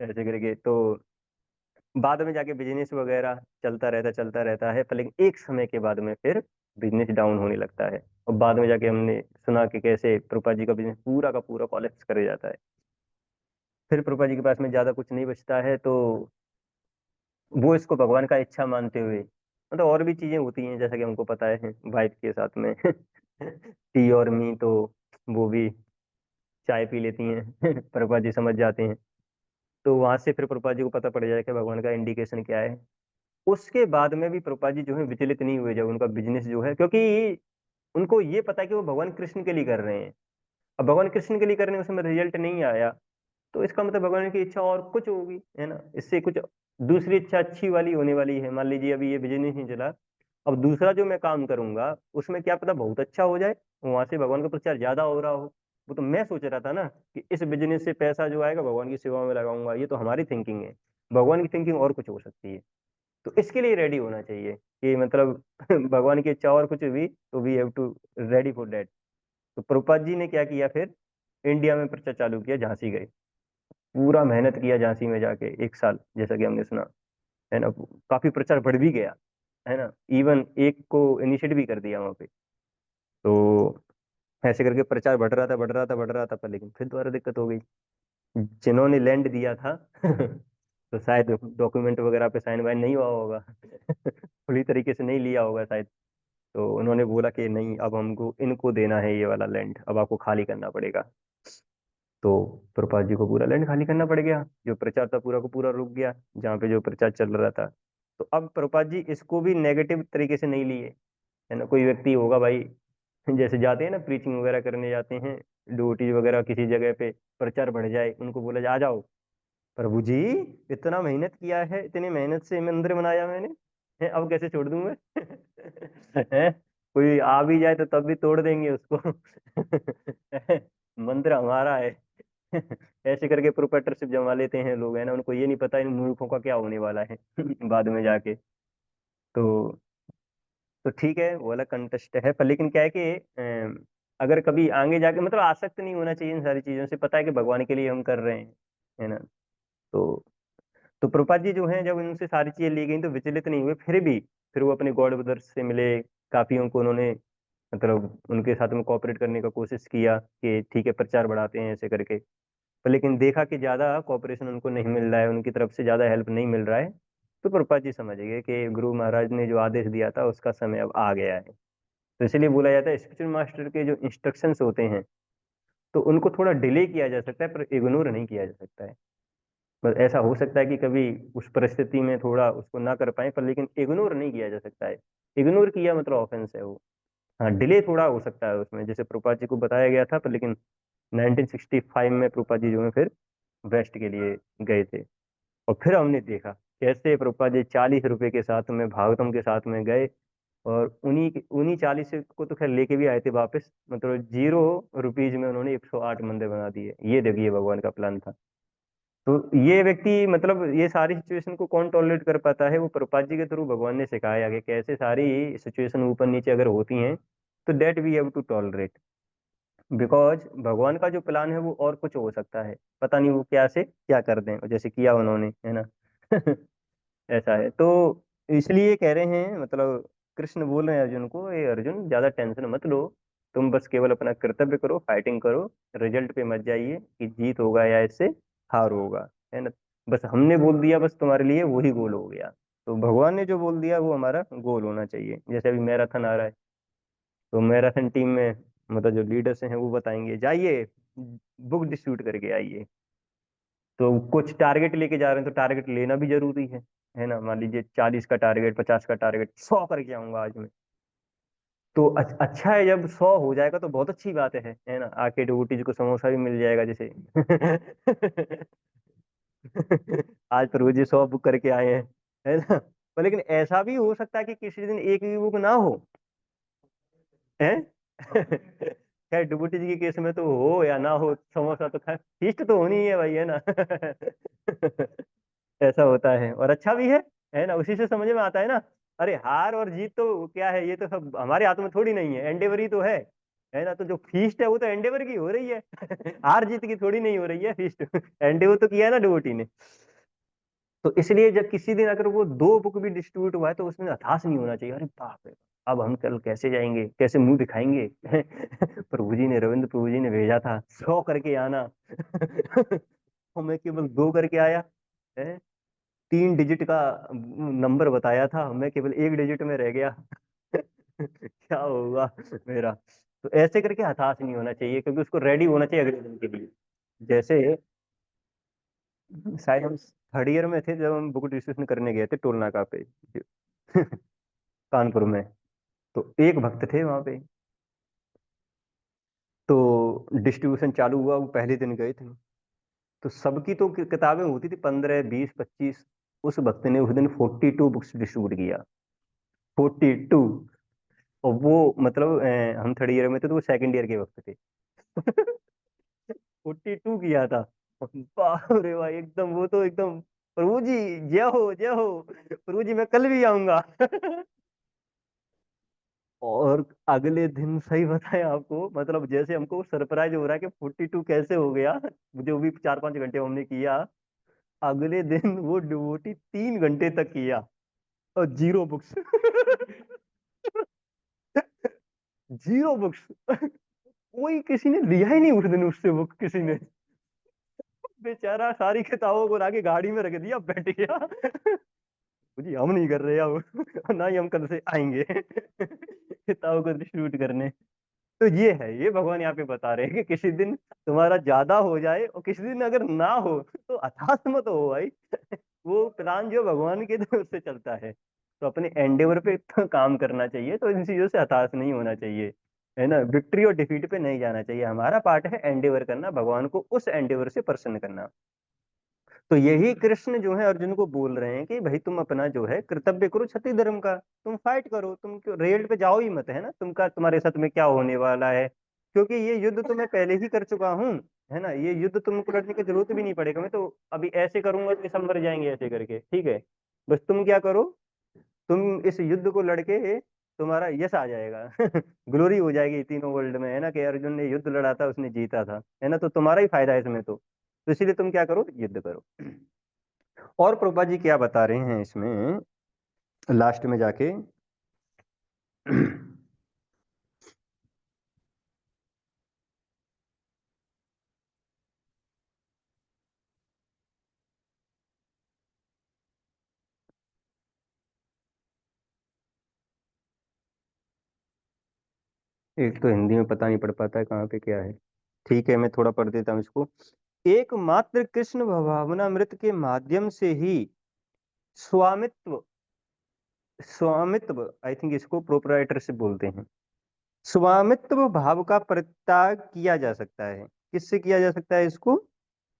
ऐसे करके। तो बाद में जाके बिजनेस वगैरह चलता रहता है, पर लेकिन एक समय के बाद में फिर बिजनेस डाउन होने लगता है। और बाद में जाके हमने सुना कि कैसे प्रभुपाद जी का बिजनेस पूरा का पूरा कॉलेप्स कर जाता है। फिर प्रभुपाद जी के पास में ज्यादा कुछ नहीं बचता है, तो वो इसको भगवान का इच्छा मानते हुए, मतलब और भी चीजें होती हैं जैसा कि हमको पता है वाइफ के साथ में टी और मी, तो वो भी चाय पी लेती हैं प्रभुपाद जी समझ जाते हैं। तो वहां से फिर प्रभुपाद जी को पता पड़ जाए कि भगवान का इंडिकेशन क्या है। उसके बाद में भी प्रभुपाद जी जो है विचलित नहीं हुए, जब उनका बिजनेस जो है, क्योंकि उनको ये पता है कि वो भगवान कृष्ण के लिए कर रहे हैं। अब भगवान कृष्ण के लिए करने में उसमें रिजल्ट नहीं आया, तो इसका मतलब भगवान की इच्छा और कुछ होगी, है ना, इससे कुछ दूसरी इच्छा अच्छी वाली होने वाली है। मान लीजिए अभी ये बिजनेस नहीं चला, अब दूसरा जो मैं काम करूंगा उसमें क्या पता बहुत अच्छा हो जाए, वहां से भगवान का प्रचार ज्यादा हो रहा हो। वो तो मैं सोच रहा था ना कि इस बिजनेस से पैसा जो आएगा भगवान की सेवा में लगाऊंगा, ये तो हमारी थिंकिंग है। भगवान की थिंकिंग और कुछ हो सकती है। तो इसके लिए रेडी होना चाहिए कि मतलब भगवान की इच्छा और कुछ भी, तो we have to ready for that. तो प्रभुपाद जी ने क्या किया, फिर इंडिया में प्रचार चालू किया, झांसी गए, पूरा मेहनत किया झांसी में जाके 1 साल, जैसा कि हमने सुना, है ना। काफी प्रचार बढ़ भी गया, है ना, इवन एक को इनिशिएट भी कर दिया वहां पे। तो ऐसे करके प्रचार बढ़ रहा था बढ़ रहा था बढ़ रहा था, पर लेकिन फिर दोबारा दिक्कत हो गई। जिन्होंने लैंड दिया था तो शायद डॉक्यूमेंट वगैरह पे साइन वाइन नहीं हुआ होगा पूरी तरीके से नहीं लिया होगा शायद। तो उन्होंने बोला कि नहीं, अब हमको इनको देना है ये वाला लैंड, अब आपको खाली करना पड़ेगा। तो प्रभुपाद जी को पूरा लैंड खाली करना पड़ गया, जो प्रचार था पूरा को पूरा रुक गया, जहाँ पे जो प्रचार चल रहा था। तो अब प्रभुपाद जी इसको भी नेगेटिव तरीके से नहीं लिए, है ना। कोई व्यक्ति होगा भाई, जैसे जाते हैं ना प्रीचिंग वगैरह करने जाते हैं, ड्यूटी वगैरह किसी जगह पे, प्रचार बढ़ जाए, उनको बोला जाए आ जाओ, प्रभु जी इतना मेहनत किया है, इतनी मेहनत से मंदिर बनाया मैंने, है, अब कैसे छोड़ दूं मैं है, कोई आ भी जाए तो तब भी तोड़ देंगे उसको मंदिर हमारा है ऐसे करके प्रोप्राइटरशिप जमा लेते हैं लोग, है ना, उनको ये नहीं पता इन मूर्खों का क्या होने वाला है बाद में जाके। तो ठीक है, वो अलग कंटेस्ट है, पर लेकिन क्या है कि अगर कभी आगे जाके मतलब आसक्त नहीं होना चाहिए इन सारी चीजों से, पता है कि भगवान के लिए हम कर रहे हैं, है ना। तो प्रभुपाद जी जो हैं, जब उनसे सारी चीजें ली गई तो विचलित नहीं हुए, फिर भी फिर वो अपने गॉड ब्रदर्स से मिले, काफियों को उन्होंने मतलब उनके साथ में कोऑपरेट करने का कोशिश किया कि ठीक है प्रचार बढ़ाते हैं ऐसे करके। पर लेकिन देखा कि ज्यादा कोऑपरेशन उनको नहीं मिल रहा है, उनकी तरफ से ज्यादा हेल्प नहीं मिल रहा है। तो प्रभुपाद जी समझ गए कि गुरु महाराज ने जो आदेश दिया था उसका समय अब आ गया है। तो इसलिए बोला जाता है स्पिरिचुअल मास्टर के जो इंस्ट्रक्शंस होते हैं, तो उनको थोड़ा डिले किया जा सकता है पर इग्नोर नहीं किया जा सकता है। बस ऐसा हो सकता है कि कभी उस परिस्थिति में थोड़ा उसको ना कर पाए, पर लेकिन इग्नोर नहीं किया जा सकता है। इग्नोर किया मतलब ऑफेंस है वो। हाँ, डिले थोड़ा हो सकता है उसमें, जैसे प्रभुपाद जी को बताया गया था, पर लेकिन 1965 में प्रभुपाद जी जो है फिर वेस्ट के लिए गए थे। और फिर हमने देखा कैसे प्रभुपाद जी 40 रुपए के साथ में भागवतम के साथ में गए, और उन्हीं उन्हीं 40 को तो खैर लेके भी आए थे वापस, मतलब 0 रुपीज में उन्होंने 108 मंदिर बना दिए। ये देखिए भगवान का प्लान था। तो ये व्यक्ति मतलब ये सारी सिचुएशन को कौन टॉलरेट कर पाता है, वो प्रभुपाद जी के थ्रू भगवान ने सिखाया कि कैसे सारी सिचुएशन ऊपर नीचे अगर होती हैं तो that we have to tolerate, because भगवान का जो प्लान है वो और कुछ हो सकता है, पता नहीं वो क्या से क्या कर दें, और जैसे किया उन्होंने, है ना ऐसा है। तो इसलिए कह रहे हैं, मतलब कृष्ण बोल रहे हैं अर्जुन को, ये अर्जुन ज्यादा टेंशन मत लो, तुम बस केवल अपना कर्तव्य करो, फाइटिंग करो, रिजल्ट पे मत जाइए कि जीत होगा या इससे हार होगा, है ना। बस हमने बोल दिया, बस तुम्हारे लिए वही गोल हो गया। तो भगवान ने जो बोल दिया वो हमारा गोल होना चाहिए। जैसे अभी मैराथन आ रहा है, तो मैराथन टीम में मतलब जो लीडर्स हैं वो बताएंगे जाइए बुक डिस्ट्रीब्यूट करके आइए। तो कुछ टारगेट लेके जा रहे हैं तो टारगेट लेना भी जरूरी है ना। मान लीजिए 40 का टारगेट, 50 का टारगेट, 100 करके आऊंगा आज मैं। तो अच्छा है, जब 100 हो जाएगा तो बहुत अच्छी बात है ना, आके डिवोटीज को समोसा भी मिल जाएगा जैसे आज प्रभु जी 100 बुक करके आए हैं, है ना। पर लेकिन ऐसा भी हो सकता है कि किसी दिन एक भी बुक ना हो, है खैर डिबूटी जी के केस में तो हो या ना हो, समोसा तो खैर फीस्ट तो होनी ही है भाई, है ना ऐसा होता है और अच्छा भी है ना, उसी से समझ में आता है ना। अरे हार और जीत तो क्या है, ये तो सब हमारे हाथों में थोड़ी नहीं है, एंडेवर ही तो है ना। तो जो फीस्ट है वो तो एंडेवर की हो रही है। हार जीत की थोड़ी नहीं हो रही है फीस्ट। एंडेवर तो किया है ना डिवोटी ने। तो इसलिए जब किसी दिन अगर वो दो बुक भी डिस्ट्रीब्यूट हुआ है तो उसमें हताश नहीं होना चाहिए, अरे बाप रे, अब हम कल कैसे जाएंगे, कैसे मुंह दिखाएंगे। प्रभु जी ने, रविंद्र प्रभु जी ने भेजा था 100 करके आना। और मैं केवल 2 करके आया है। 3 डिजिट का नंबर बताया था, मैं केवल 1 डिजिट में रह गया। क्या होगा मेरा। तो ऐसे करके हताश नहीं होना चाहिए, क्योंकि उसको रेडी होना चाहिए अगले दिन के लिए। जैसे शायद हम 3rd ईयर में थे जब हम बुक डिस्ट्रीब्यूशन करने गए थे टोल नाका पे। कानपुर में। तो एक भक्त थे वहां पे। तो डिस्ट्रीब्यूशन चालू हुआ, वो पहले दिन गए थे। तो सबकी तो किताबें होती थी 15, 20, 25। उस भक्त ने उस दिन 42 बुक्स डिस्ट्रीब्यूट किया। 42। और वो मतलब हम 3rd ईयर में थे तो वो 2nd ईयर के वक्त थे। 42 किया था। बाप रे भाई, एकदम वो तो एकदम, प्रभु जी जय हो जय हो, प्रभु जी मैं कल भी आऊंगा। और अगले दिन सही बताएं आपको, मतलब जैसे हमको सरप्राइज हो रहा है कि 42 कैसे हो गया, जो भी 4-5 घंटे हमने किया। अगले दिन वो डिवोटी 3 घंटे तक किया और 0 बुक्स। 0 बुक्स। कोई किसी ने लिया ही नहीं उस दिन उससे बुक, किसी ने। बेचारा सारी किताबों को लाके गाड़ी में रख दिया, बैठ गया। जी हम नहीं कर रहे अब। ना ही हम कल से आएंगे किताबों को डिस्ट्रीब्यूट करने। तो ये है, ये भगवान यहाँ पे बता रहे हैं कि किसी दिन तुम्हारा ज्यादा हो जाए और किसी दिन अगर ना हो तो हताश मत हो भाई। वो प्लान जो भगवान के तरफ से चलता है, तो अपने एंडेवर पे तो काम करना चाहिए, तो इन चीजों से हताश नहीं होना चाहिए, है ना। विक्ट्री और डिफीट पे नहीं जाना चाहिए, हमारा पार्ट है एंडेवर करना, भगवान को उस एंडेवर से प्रसन्न करना। तो यही कृष्ण जो है अर्जुन को बोल रहे हैं कि भाई तुम अपना जो है कर्तव्य करो क्षत्रिय धर्म का, तुम फाइट करो, तुम क्यों रेल पे जाओ ही मत, है ना। तुम्हारे साथ में क्या होने वाला है, क्योंकि ये युद्ध तो मैं पहले ही कर चुका हूँ, है ना। ये युद्ध तुमको लड़ने की जरूरत भी नहीं पड़ेगा, मैं तो अभी ऐसे करूंगा कि सब मर जाएंगे ऐसे करके, ठीक है। बस तुम क्या करो, तुम इस युद्ध को लड़के तुम्हारा यश आ जाएगा। ग्लोरी हो जाएगी तीनों वर्ल्ड में, है ना, कि अर्जुन ने युद्ध लड़ा था, उसने जीता था, है ना। तो तुम्हारा ही फायदा है इसमें तो इसीलिए तुम क्या करो, युद्ध करो। और प्रभुपाद जी क्या बता रहे हैं इसमें लास्ट में जाके। एक तो हिंदी में पता नहीं पड़ पाता है कहाँ पे क्या है। ठीक है, मैं थोड़ा पढ़ देता हूँ इसको। एकमात्र कृष्ण भावनामृत के माध्यम से ही स्वामित्व, स्वामित्व आई थिंक इसको प्रोपराइटरशिप बोलते हैं, स्वामित्व भाव का परित्याग किया जा सकता है। किससे किया जा सकता है इसको,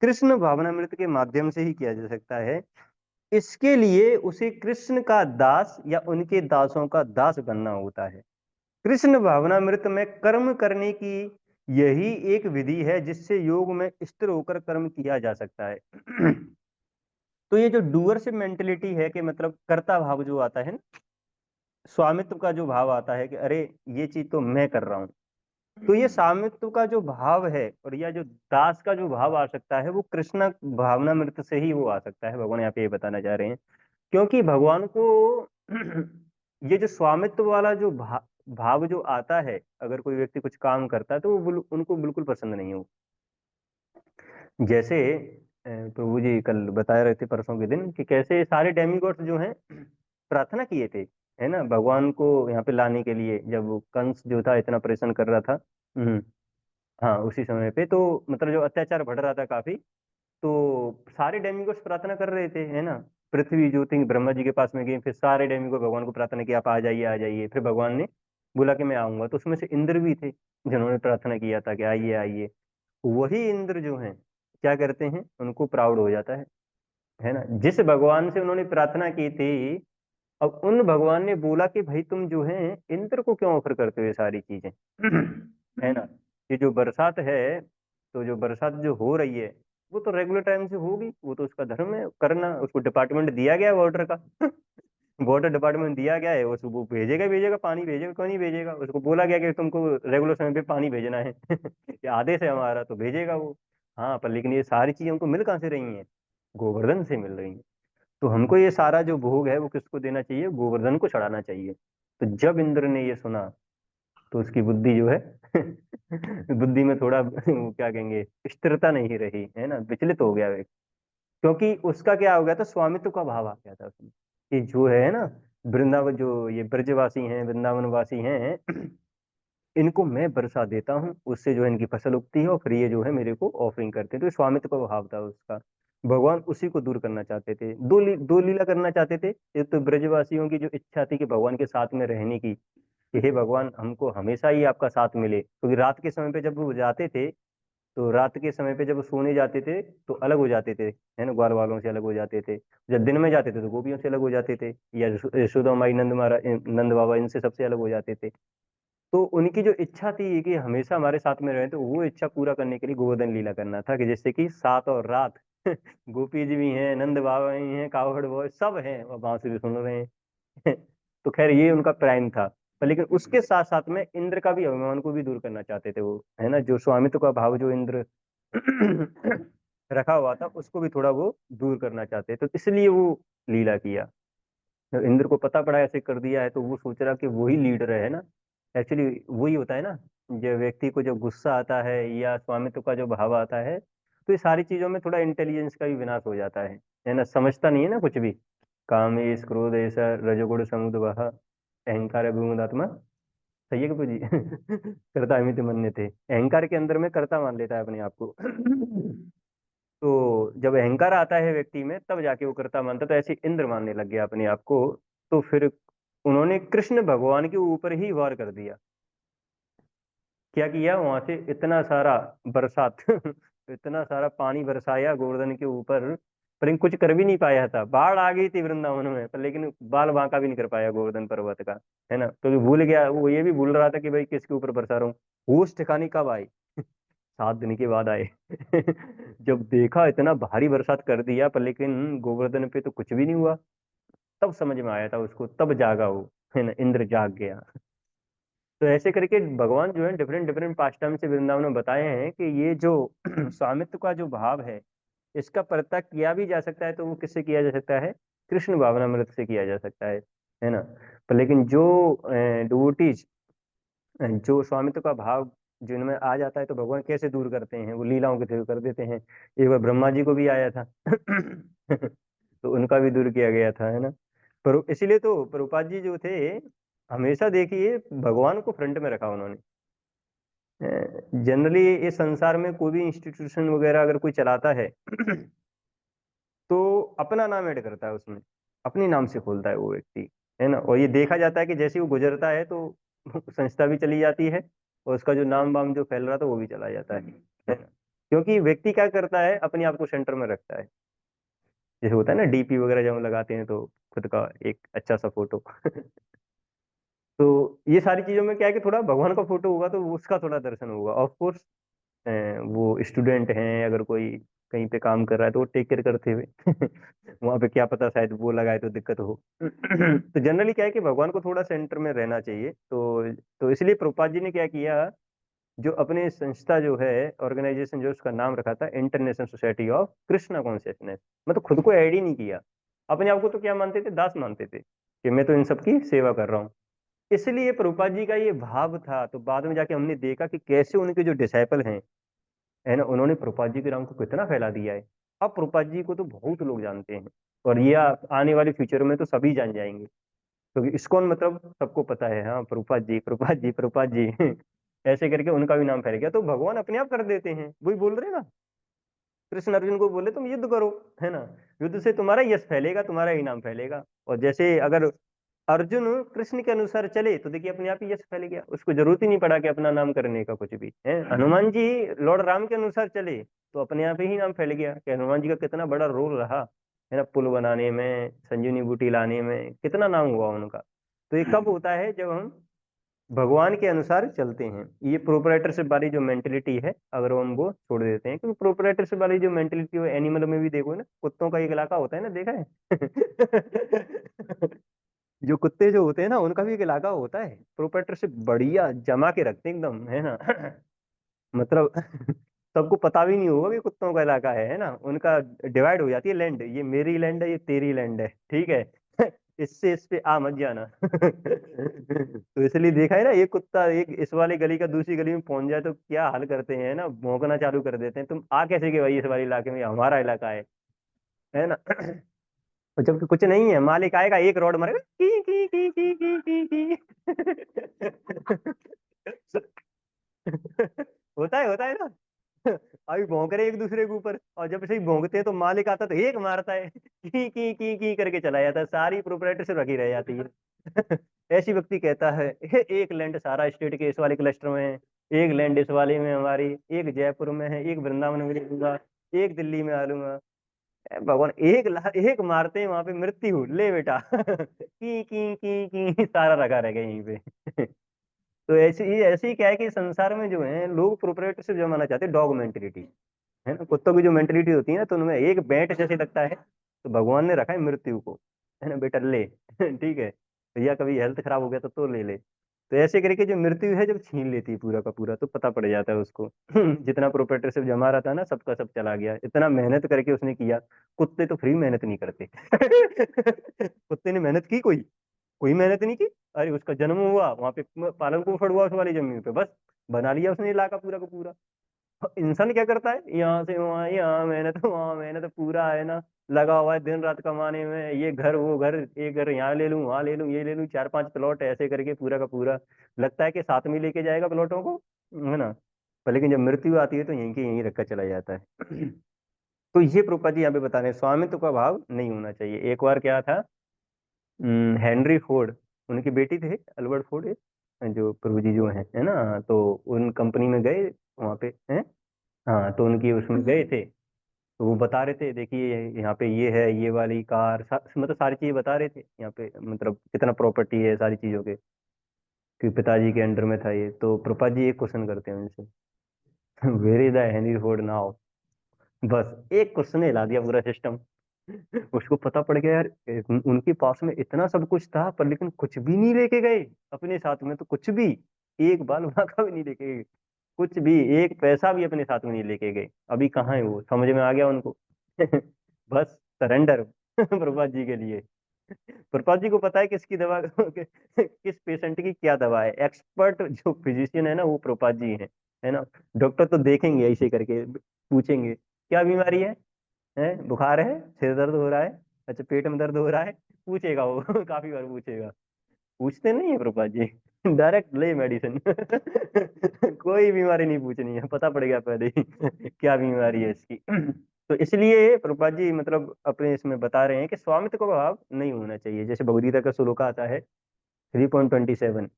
कृष्ण भावनामृत के माध्यम से ही किया जा सकता है। इसके लिए उसे कृष्ण का दास या उनके दासों का दास बनना होता है। कृष्ण भावनामृत में कर्म करने की यही एक विधि है जिससे योग में स्थिर होकर कर्म किया जा सकता है। तो ये जो डूअरशिप मेंटेलिटी है कि मतलब कर्ता भाव जो आता है ना, स्वामित्व का जो भाव आता है कि अरे ये चीज तो मैं कर रहा हूँ, तो ये स्वामित्व का जो भाव है और या जो दास का जो भाव आ सकता है वो कृष्ण भावनामृत से ही वो आ सकता है, भगवान यहाँ पे ये बताना चाह रहे हैं। क्योंकि भगवान को ये जो स्वामित्व वाला जो भाव जो आता है, अगर कोई व्यक्ति कुछ काम करता है तो वो उनको बिल्कुल पसंद नहीं हो। जैसे प्रभु जी कल बता रहे थे परसों के दिन कि कैसे सारे डेमिगॉड्स जो हैं प्रार्थना किए थे, है ना, भगवान को यहाँ पे लाने के लिए, जब वो कंस जो था इतना परेशान कर रहा था। हाँ उसी समय पे तो मतलब जो अत्याचार बढ़ रहा था काफी, तो सारे डेमिगॉड्स प्रार्थना कर रहे थे, है ना। पृथ्वी जो थी ब्रह्मा जी के पास में गई, फिर सारे डेमिगॉड भगवान को प्रार्थना की आप आ जाइए आ जाइए, फिर भगवान ने बोला कि मैं आऊंगा, तो उसमें से इंद्र भी थे जिन्होंने प्रार्थना किया था कि आइए आइए। वही इंद्र जो हैं क्या करते हैं, उनको प्राउड हो जाता है ना। जिस भगवान से उन्होंने प्रार्थना की थी, अब उन भगवान ने बोला कि भाई तुम जो है इंद्र को क्यों ऑफर करते हो ये सारी चीजें। है ना। ये जो बरसात है, तो जो बरसात जो हो रही है, वो तो रेगुलर टाइम से होगी, वो तो उसका धर्म है करना, उसको डिपार्टमेंट दिया गया है वाटर का। वाटर डिपार्टमेंट दिया गया है, वो भेजेगा ही भेजेगा, पानी भेजेगा, क्यों नहीं भेजेगा, उसको बोला गया कि तुमको रेगुलर समय पे पानी भेजना है। ये आदेश है हमारा, तो भेजेगा वो। हाँ, पर लेकिन ये सारी चीजें हमको मिल कहाँ से रही हैं? गोवर्धन से मिल रही हैं। तो हमको ये सारा जो भोग है वो किसको देना चाहिए? गोवर्धन को चढ़ाना चाहिए। तो जब इंद्र ने ये सुना तो उसकी बुद्धि जो है बुद्धि में थोड़ा वो क्या कहेंगे, स्थिरता नहीं रही, है ना, विचलित हो गया वे। क्योंकि उसका क्या हो गया था, स्वामित्व का भाव आ गया था उसमें, कि जो है ना, वृंदावन जो ये ब्रजवासी हैं, वृंदावन वासी हैं, इनको मैं वर्षा देता हूँ, उससे जो है इनकी फसल उगती है, और फिर ये जो है मेरे को ऑफरिंग करते हैं। तो ये स्वामित्व का भाव था उसका। भगवान उसी को दूर करना चाहते थे, दो लीला करना चाहते थे। एक तो ब्रजवासियों की जो इच्छा थी कि भगवान के साथ में रहने की, कि हे भगवान हमको हमेशा ही आपका साथ मिले, क्योंकि रात के समय पे जब वो जाते थे, तो रात के समय पे जब वो सोने जाते थे तो अलग हो जाते थे, है ना, ग्वाल वालों से अलग हो जाते थे। जब दिन में जाते थे तो गोपियों से अलग हो जाते थे, या यशोदा माई, नंद महाराज, नंद बाबा, इनसे सबसे अलग हो जाते थे। तो उनकी जो इच्छा थी कि हमेशा हमारे साथ में रहे, तो वो इच्छा पूरा करने के लिए गोवर्धन लीला करना था, कि जैसे कि सात और रात गोपी जी भी हैं, नंद बाबा भी हैं, कावड़ बॉय सब हैं, और बांसुरी सुन रहे हैं। तो खैर ये उनका प्राइम था। पर लेकिन उसके साथ साथ में इंद्र का भी अभिमान को भी दूर करना चाहते थे वो, है ना, जो स्वामित्व का भाव जो इंद्र रखा हुआ था, उसको भी थोड़ा वो दूर करना चाहते, तो इसलिए वो लीला किया। तो इंद्र को पता पड़ा ऐसे कर दिया है, तो वो सोच रहा कि वही लीडर है ना। एक्चुअली वही होता है ना, जो व्यक्ति को जो गुस्सा आता है या स्वामित्व का जो भाव आता है, तो ये सारी चीजों में थोड़ा इंटेलिजेंस का भी विनाश हो जाता है ना, समझता नहीं है ना कुछ भी। काम, एस, क्रोध, ऐसा, रजोगुण, समुद्र, अहंकार, अभिमदात्मा। सही है कपूर जी? कर्ता अमित मन्य थे, अहंकार के अंदर में कर्ता मान लेता है अपने आप को। तो जब अहंकार आता है व्यक्ति में, तब जाके वो कर्ता मानता है, तो ऐसे इंद्र मानने लग गया अपने आप को। तो फिर उन्होंने कृष्ण भगवान के ऊपर ही वार कर दिया। क्या किया, वहां से इतना सारा बरसात इतना सारा पानी बरसाया गोवर्धन के ऊपर, पर इन कुछ कर भी नहीं पाया था। बाढ़ आ गई थी वृंदावन में, पर लेकिन बाल बांका भी नहीं कर पाया गोवर्धन पर्वत का, है ना, क्योंकि भूल गया, वो ये भी भूल रहा था कि भाई किसके ऊपर बरसा रहा हूँ। होश ठिकाने कब आई? 7 दिन के बाद आए। जब देखा इतना भारी बरसात कर दिया, पर लेकिन गोवर्धन पे तो कुछ भी नहीं हुआ। तब समझ में आया था उसको, तब जागा वो, है ना, इंद्र जाग गया। तो ऐसे करके भगवान जो है डिफरेंट डिफरेंट पास्टर्म से वृंदावन में बताए हैं कि ये जो स्वामित्व का जो भाव है, इसका प्रत्यक्ष किया भी जा सकता है, तो वो किससे किया जा सकता है? कृष्ण भावनामृत से किया जा सकता है ना। पर लेकिन जो डिवोटीज, जो स्वामित्व का भाव जो इनमें आ जाता है, तो भगवान कैसे दूर करते हैं? वो लीलाओं के थ्रू कर देते हैं। एक बार ब्रह्मा जी को भी आया था। तो उनका भी दूर किया गया था, है ना। पर इसीलिए तो प्रभुपाद जी जो थे, हमेशा देखिए भगवान को फ्रंट में रखा उन्होंने। जनरली इस संसार में कोई भी इंस्टीट्यूशन वगैरह अगर कोई चलाता है, तो अपना नाम ऐड करता है उसमें, अपने नाम से खोलता है वो व्यक्ति, है ना। और ये देखा जाता है कि जैसे ही वो गुजरता है तो संस्था भी चली जाती है, और उसका जो नाम वाम जो फैल रहा था वो भी चला जाता है ना। क्योंकि व्यक्ति क्या करता है, अपने आप को सेंटर में रखता है। जैसे होता है ना, डीपी वगैरह जब हम लगाते हैं तो खुद का एक अच्छा सा फोटो। तो ये सारी चीजों में क्या है कि थोड़ा भगवान का फोटो होगा तो उसका थोड़ा दर्शन होगा। ऑफ कोर्स वो स्टूडेंट हैं, अगर कोई कहीं पे काम कर रहा है तो वो टेक केयर करते हुए वहां पे क्या पता शायद वो लगाए तो दिक्कत हो। तो जनरली क्या है कि भगवान को थोड़ा सेंटर में रहना चाहिए। तो इसलिए प्रभुपाद जी ने क्या किया, जो अपने संस्था जो है, ऑर्गेनाइजेशन जो, उसका नाम रखा था international society of Krishna consciousness. मतलब खुद को ऐड ही नहीं किया। अपने आप को तो क्या मानते थे, दास मानते थे, कि मैं तो इन सबकी सेवा कर रहा हूँ। इसलिए प्रभुपाद जी का ये भाव था। तो बाद में जाके हमने देखा कि कैसे उनके जो डिसाइपल हैं, है ना, उन्होंने प्रभुपाद जी के नाम को कितना फैला दिया है। अब प्रभुपाद जी को तो बहुत लोग जानते हैं, और ये आने वाले फ्यूचर में तो सभी जान जाएंगे, क्योंकि इस्कॉन मतलब सबको पता है, हाँ, प्रभुपाद जी, प्रभुपाद जी, प्रभुपाद जी। ऐसे करके उनका भी नाम फैल गया। तो भगवान अपने आप कर देते हैं, वही बोल रहे हैं ना, कृष्ण अर्जुन को बोले तुम युद्ध करो, है ना, युद्ध से तुम्हारा यश फैलेगा, तुम्हारा ही नाम फैलेगा। और जैसे अगर अर्जुन कृष्ण के अनुसार चले, तो देखिए अपने आप ही यश फैल गया, उसको जरूरत ही नहीं पड़ा कि अपना नाम करने का कुछ भी है। हनुमान जी लॉर्ड राम के अनुसार चले, तो अपने आप ही नाम फैल गया, कि हनुमान जी का कितना बड़ा रोल रहा, है ना, पुल बनाने में, संजीवनी बूटी लाने में, कितना नाम हुआ उनका। तो ये कब होता है, जब हम भगवान के अनुसार चलते हैं। ये प्रोपराइटरशिप वाली जो मेंटेलिटी है, अगर हम वो छोड़ देते हैं, क्योंकि प्रोपराइटरशिप वाली जो मेंटेलिटी है एनिमल में भी देखो ना, कुत्तों का एक इलाका होता है ना, देखा है? जो कुत्ते जो होते हैं ना, उनका भी एक इलाका होता है। प्रोपराइटरशिप बढ़िया जमा के रखते हैं एकदम, है ना? मतलब सबको पता भी नहीं होगा कि कुत्तों का इलाका है ना? उनका डिवाइड हो जाती है लैंड, ये मेरी लैंड है, ये तेरी लैंड है, ठीक है? इससे इस पे आ मत जाना। तो इसलिए देखा है ना, एक कुत्ता एक इस वाली गली का दूसरी गली में पहुंच जाए तो क्या हाल करते हैं ना, भौंकना चालू कर देते हैं। तुम आ कैसे गए भाई इस वाले इलाके में, ये हमारा इलाका है ना? और जब कुछ नहीं है, मालिक आएगा एक रोड मारेगा, की। होता है ना। अभी भौंक रहे एक दूसरे के ऊपर, और जब से ही भौंकते हैं तो मालिक आता तो एक मारता है, की करके चला जाता है, सारी प्रोप्राइटरशिप रखी रह जाती है। ऐसी व्यक्ति कहता है, एक लैंड सारा स्टेट के इस वाले क्लस्टर में है, एक लैंड इस वाले में हमारी, एक जयपुर में है, एक वृंदावन में ले लूंगा, एक दिल्ली में आ लूंगा। भगवान एक मारते हैं वहां पे, मृत्यु ले बेटा। की सारा रखा रहेगा यहीं पे। तो ऐसे ही क्या है कि संसार में जो है लोग प्रोप्राइटरशिप जमाना चाहते हैं, डॉग मेंटेलिटी, है ना? कुत्तों की जो मेंटेलिटी होती है ना, तो उनमें एक बैंट जैसे लगता है, तो भगवान ने रखा है मृत्यु को, है ना बेटा ले। ठीक है, तो या कभी हेल्थ खराब हो गया तो ले ले। तो ऐसे करके जो मृत्यु है जब छीन लेती है पूरा का पूरा, तो पता पड़ जाता है उसको। जितना प्रोप्राइटरशिप जमा रहा था ना, सबका सब चला गया, इतना मेहनत करके उसने किया। कुत्ते तो फ्री मेहनत नहीं करते। कुत्ते ने मेहनत की, कोई कोई मेहनत नहीं की। अरे उसका जन्म हुआ वहां पे, पालन पोषण हुआ उस वाली जमीन पे, बस बना लिया उसने इलाका पूरा का पूरा। इंसान क्या करता है, यहाँ से वहां, यहाँ मेहनत वहां मेहनत, पूरा है ना लगा हुआ है दिन रात कमाने में, ये घर वो घर, ये घर यहाँ ले लूं वहां ले लूं, ये ले लूं, चार पांच प्लॉट ऐसे करके पूरा का पूरा, लगता है कि साथ में लेके जाएगा प्लॉटों को, है ना? पर लेकिन जब मृत्यु आती है तो यहीं के यहीं रखकर चला जाता है। तो ये प्रोपा जी यहाँ पे बता रहे हैं, स्वामित्व का भाव नहीं होना चाहिए। एक बार क्या था, हेनरी फोर्ड, उनकी बेटी थे अल्बर्ट फोर्ड, जो प्रभु जी जो है ना, तो उन कंपनी में गए वहाँ पे हैं। हाँ, तो उनकी उसमें गए थे, तो वो बता रहे थे, देखिए यहाँ पे ये है, ये वाली कार, मतलब सारी चीजें बता रहे थे यहाँ पे, मतलब कितना प्रॉपर्टी है सारी चीजों के, कि पिताजी के अंडर में था ये। तो प्रभा जी एक क्वेश्चन करते हैं उनसे, where is the Henry Ford now? बस एक क्वेश्चन हिला दिया पूरा सिस्टम। उसको पता पड़ गया यार, उनके पास में इतना सब कुछ था, पर लेकिन कुछ भी नहीं लेके गए अपने साथ में, तो कुछ भी, एक बाल वहां का भी नहीं लेके गए, कुछ भी, एक पैसा भी अपने साथ में नहीं लेके गए। अभी कहाँ है वो, समझ में आ गया उनको। बस सरेंडर। प्रभात जी के लिए, प्रभात जी को पता है किसकी दवा, किस पेशेंट की क्या दवा है। एक्सपर्ट जो फिजिशियन है ना, वो प्रभात जी है ना? डॉक्टर तो देखेंगे ऐसे करके, पूछेंगे क्या बीमारी है, बुखार है, सिर दर्द हो रहा है, अच्छा पेट में दर्द हो रहा है, पूछेगा वो। काफी बार पूछेगा। पूछते नहीं है प्रभुपाद जी, डायरेक्ट ले मेडिसिन। कोई बीमारी नहीं पूछनी है, पता पड़ गया पहले ही क्या बीमारी है इसकी। तो इसलिए प्रभुपाद जी मतलब अपने इसमें बता रहे हैं कि स्वामित्व का भाव नहीं होना चाहिए। जैसे भगवदगीता का श्लोक आता है 3.27,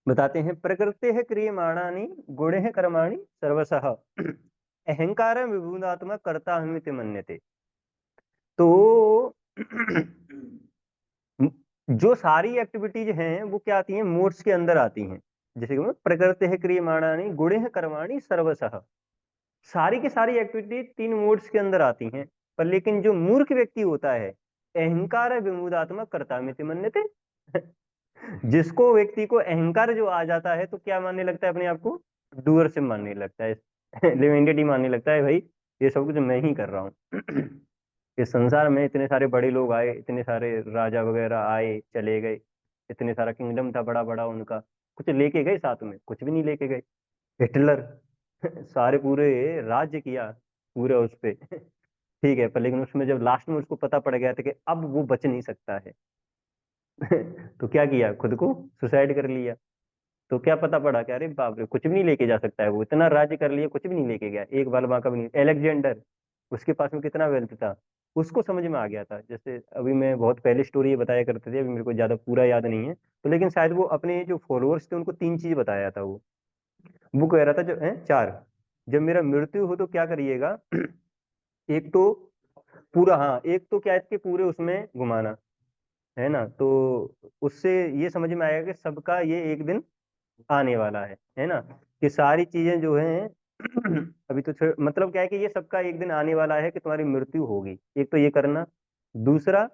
बताते हैं, प्रकृति है क्रियमाणानि गुणे कर्माणि सर्वशः अहंकार विभूतात्मा कर्ता हमिति मन्यते। तो जो सारी एक्टिविटीज हैं वो क्या आती हैं, मोड्स के अंदर आती हैं। जैसे कि प्रकृति है क्रियमाणानि गुणे है कर्माणि सर्वशः, सारी की सारी एक्टिविटी तीन मोड्स के अंदर आती हैं। पर लेकिन जो मूर्ख व्यक्ति होता है, अहंकार विमूढ़ात्मक कर्ता मिति मन्यते। जिसको व्यक्ति को अहंकार जो आ जाता है, तो क्या मानने लगता है अपने आप को, डूअर से मानने लगता है, लिविंग एंटिटी मानने लगता है, भाई ये सब कुछ मैं ही कर रहा हूँ। इस संसार में इतने सारे बड़े लोग आए, इतने सारे राजा वगैरह आए चले गए, इतने सारा किंगडम था बड़ा बड़ा उनका, कुछ लेके गए साथ में, कुछ भी नहीं लेके गए। हिटलर, सारे पूरे राज्य किया पूरे उस पे। ठीक है, पर लेकिन उसमें जब लास्ट में उसको पता पड़ गया था कि अब वो बच नहीं सकता है, तो क्या किया, खुद को सुसाइड कर लिया। तो क्या पता पड़ा कि अरे बाप रे, कुछ भी नहीं लेके जा सकता है वो, इतना राज्य कर लिया, कुछ भी नहीं लेके गया, एक बाल बांका भी नहीं। एलेक्जेंडर, उसके पास में कितना वेल्थ था, उसको समझ में आ गया था। जैसे अभी मैं बहुत पहले स्टोरी ये बताया करते थे, अभी मेरे को ज्यादा पूरा याद नहीं है, तो लेकिन शायद वो अपने जो फॉलोअर्स थे उनको तीन चीज बताया था वो कह रहा था जो है चार, जब मेरा मृत्यु हो तो क्या करिएगा। एक तो पूरा, हाँ, एक तो क्या इसके पूरे उसमें घुमाना, है ना। तो उससे ये समझ में आएगा कि सबका ये एक दिन आने वाला है ना। कि सारी चीजें जो हैं अभी तो मतलब क्या है कि ये सबका एक दिन आने वाला है कि तुम्हारी मृत्यु होगी, एक तो ये करना। दूसरा,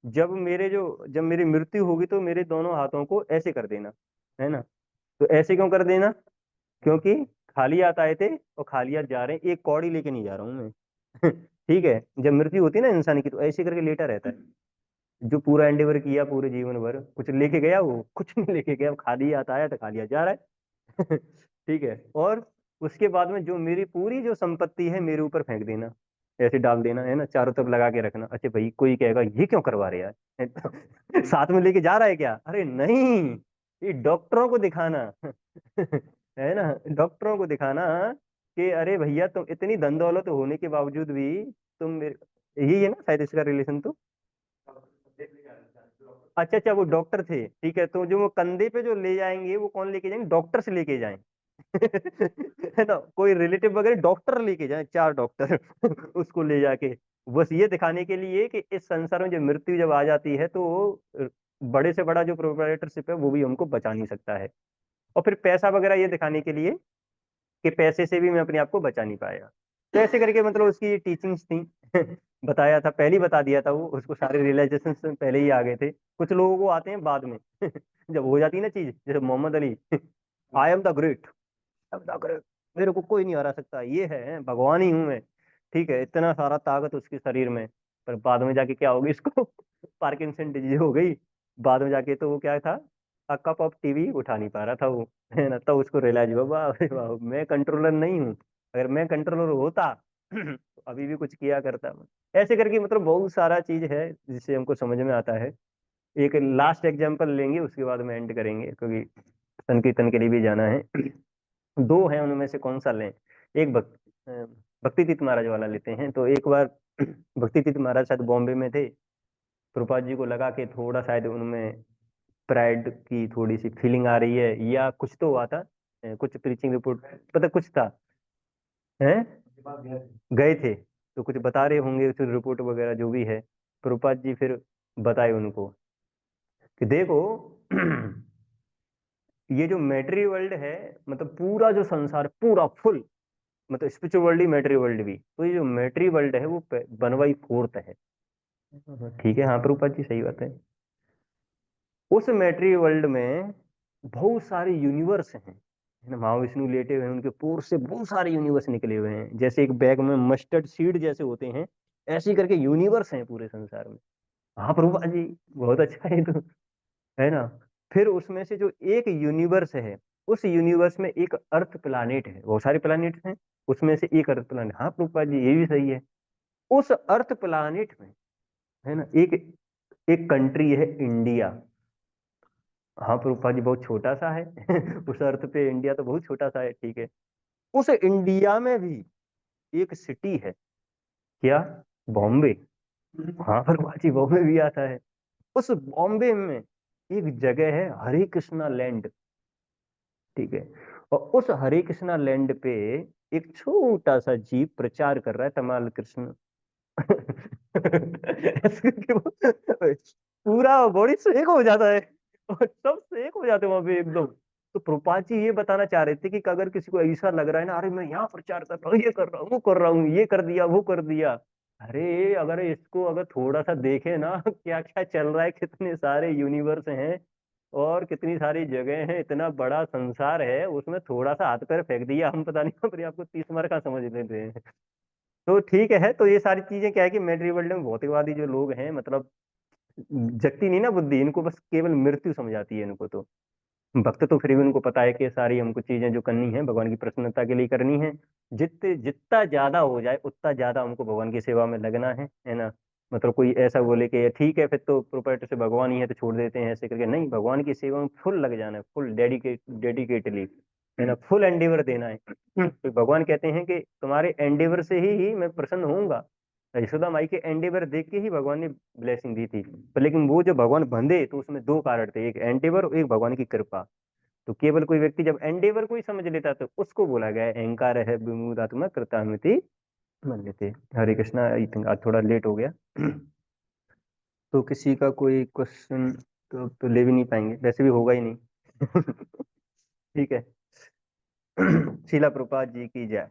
जब मेरी मृत्यु होगी तो मेरे दोनों हाथों को ऐसे कर देना, है ना। तो ऐसे क्यों कर देना? क्योंकि खाली हाथ आए थे और खाली हाथ जा रहे हैं, एक कौड़ी लेके नहीं जा रहा हूं मैं। ठीक है, जब मृत्यु होती है ना इंसान की, तो ऐसे करके लेटा रहता है। जो पूरा एंडेवर किया पूरे जीवन भर, कुछ लेके गया? वो कुछ नहीं लेके गया, खाली हाथ आया तो खाली हाथ जा रहा है। ठीक है। और उसके बाद में जो मेरी पूरी जो संपत्ति है मेरे ऊपर फेंक देना, ऐसे डाल देना, है ना, चारों तरफ लगा के रखना। अच्छा भाई, कोई कहेगा ये क्यों करवा रहे यार? साथ में लेके जा रहा है क्या? अरे नहीं, ये डॉक्टरों को दिखाना। है ना, डॉक्टरों को दिखाना कि अरे भैया, तुम इतनी धन दौलत होने के बावजूद भी तुम यही है ना शायद इसका रिलेशन तो। अच्छा अच्छा, वो डॉक्टर थे, ठीक है। तो जो वो कंधे पे जो ले जाएंगे, वो कौन लेके जाएंगे? डॉक्टर से लेके जाएं। है ना, कोई रिलेटिव वगैरह, डॉक्टर लेके जाए, चार डॉक्टर। उसको ले जाके बस ये दिखाने के लिए कि इस संसार में जब मृत्यु जब आ जाती है तो बड़े से बड़ा जो प्रोप्राइटरशिप है वो भी हमको बचा नहीं सकता है। और फिर पैसा वगैरह ये दिखाने के लिए कि पैसे से भी मैं अपने आप को बचा नहीं पाया। तो ऐसे करके मतलब उसकी टीचिंग्स थी। बताया था, पहले ही बता दिया था वो, उसको सारे रियलाइजेशन पहले ही आ गए थे। कुछ लोगों को आते हैं बाद में। जब हो जाती है ना चीज, जैसे Muhammad Ali, I am the great, मेरे को कोई नहीं हरा सकता, ये है भगवान ही हूं मैं। ठीक है, इतना सारा ताकत उसके शरीर में। पर बाद में जाके क्या होगी इसको? पार्किंसन डिजीज हो गई। बाद में जाके तो वो क्या था, कप ऑफ टीवी उठा नहीं पा रहा था वो, है ना। तब उसको रियलाइज हुआ, वाह अरे वाह, मैं कंट्रोलर नहीं हूँ। अगर मैं कंट्रोलर होता तो अभी भी कुछ किया करता मैं। ऐसे करके मतलब बहुत सारा चीज है जिससे हमको समझ में आता है। एक लास्ट एग्जांपल लेंगे, उसके बाद में एंड करेंगे, क्योंकि संकीर्तन के लिए भी जाना है। दो हैं, उनमें से कौन सा लें? एक भक्ति तीर्थ महाराज वाला लेते हैं। तो एक बार भक्ति तीर्थ महाराज शायद बॉम्बे में थे। प्रभुपाद जी को लगा कि थोड़ा शायद उनमें प्राइड की थोड़ी सी फीलिंग आ रही है, या कुछ तो हुआ था। कुछ प्रीचिंग रिपोर्ट, पता कुछ था, है, गए थे तो कुछ बता रहे होंगे, फिर रिपोर्ट वगैरह जो भी है। प्रभुपाद जी फिर बताए उनको कि देखो, ये जो मैटरी वर्ल्ड है, मतलब पूरा जो संसार पूरा फुल, मतलब स्पिरिचुअल वर्ल्ड ही मैटरी वर्ल्ड भी, तो ये जो मैटरी वर्ल्ड है वो 1/4 है। ठीक है, हाँ प्रभुपाद जी सही बात है। उस मैटरी वर्ल्ड में बहुत सारे यूनिवर्स हैं, है ना। महाविष्णु लेटे हुए हैं, उनके पोर से बहुत सारे यूनिवर्स निकले हुए हैं, जैसे एक बैग में मस्टर्ड सीड जैसे होते हैं, ऐसे ही करके यूनिवर्स हैं पूरे संसार में। हाँ प्रभुपाद जी, बहुत अच्छा है तो, है ना। फिर उसमें से जो एक यूनिवर्स है, उस यूनिवर्स में एक अर्थ प्लानिट है, बहुत सारे प्लानिट हैं, उसमें से एक अर्थ प्लानिट, हाँ प्रभुपाद जी ये भी सही है। उस अर्थ प्लानिट में, है ना, एक एक कंट्री है इंडिया। हाँ प्रभुपाद जी, बहुत छोटा सा है। उस अर्थ पे इंडिया तो बहुत छोटा सा है, ठीक है। उस इंडिया में भी एक सिटी है, क्या? बॉम्बे। हाँ प्रभुपाद जी, बॉम्बे भी आता है। उस बॉम्बे में एक जगह है हरे कृष्णा लैंड, ठीक है। और उस हरे कृष्णा लैंड पे एक छोटा सा जीव प्रचार कर रहा है तमाल कृष्ण। ऐसे करके पूरा बॉडी शेक हो जाता है, और सब शेक हो जाते हैं वहां पे एकदम। तो प्रभुपाद जी ये बताना चाह रहे थे कि अगर किसी को ऐसा लग रहा है ना, अरे मैं यहाँ प्रचार कर रहा हूँ, ये कर रहा हूँ, वो कर रहा हूँ, ये कर दिया, वो कर दिया, अरे अगर इसको अगर थोड़ा सा देखे ना, क्या क्या चल रहा है, कितने सारे यूनिवर्स हैं और कितनी सारी जगह हैं, इतना बड़ा संसार है, उसमें थोड़ा सा हाथ पैर फेंक दिया हम, पता नहीं पर आपको 30 मार का समझ लेते हैं। तो ठीक है, तो ये सारी चीजें क्या है कि मेटरी वर्ल्ड में भौतिकवादी जो लोग हैं, मतलब जगती नहीं ना बुद्धि इनको, बस केवल मृत्यु समझाती है इनको। तो भक्त तो फिर भी उनको पता है कि ये सारी हमको चीजें जो करनी है भगवान की प्रसन्नता के लिए करनी है। जितना ज्यादा हो जाए उतना ज्यादा हमको भगवान की सेवा में लगना है ना। मतलब कोई ऐसा बोले कि ये ठीक है फिर तो प्रोपराइटर से भगवान ही है तो छोड़ देते हैं, ऐसे करके नहीं, भगवान की सेवा में फुल लग जाना है, फुल डेडिकेटली, है ना, फुल एंडेवर देना है। तो भगवान कहते हैं कि तुम्हारे एंडेवर से ही मैं प्रसन्न होऊंगा। यशोदा माई के एंडेवर देख के ही भगवान ने ब्लेसिंग दी थी। पर लेकिन वो जो भगवान बंधे तो उसमें दो कारण थे, एक एंडेवर और एक भगवान की कृपा। तो केवल कोई व्यक्ति जब एंडेवर को ही समझ लेता तो उसको बोला गया है, अहंकार है विमूढ़ात्मा कृतामिति मन लेते। हरे कृष्णा, आई थिंक आज थोड़ा लेट हो गया। तो किसी का कोई क्वेश्चन तो ले भी नहीं पाएंगे, वैसे भी होगा ही नहीं। ठीक है। शीला प्रभुपाद जी की जय।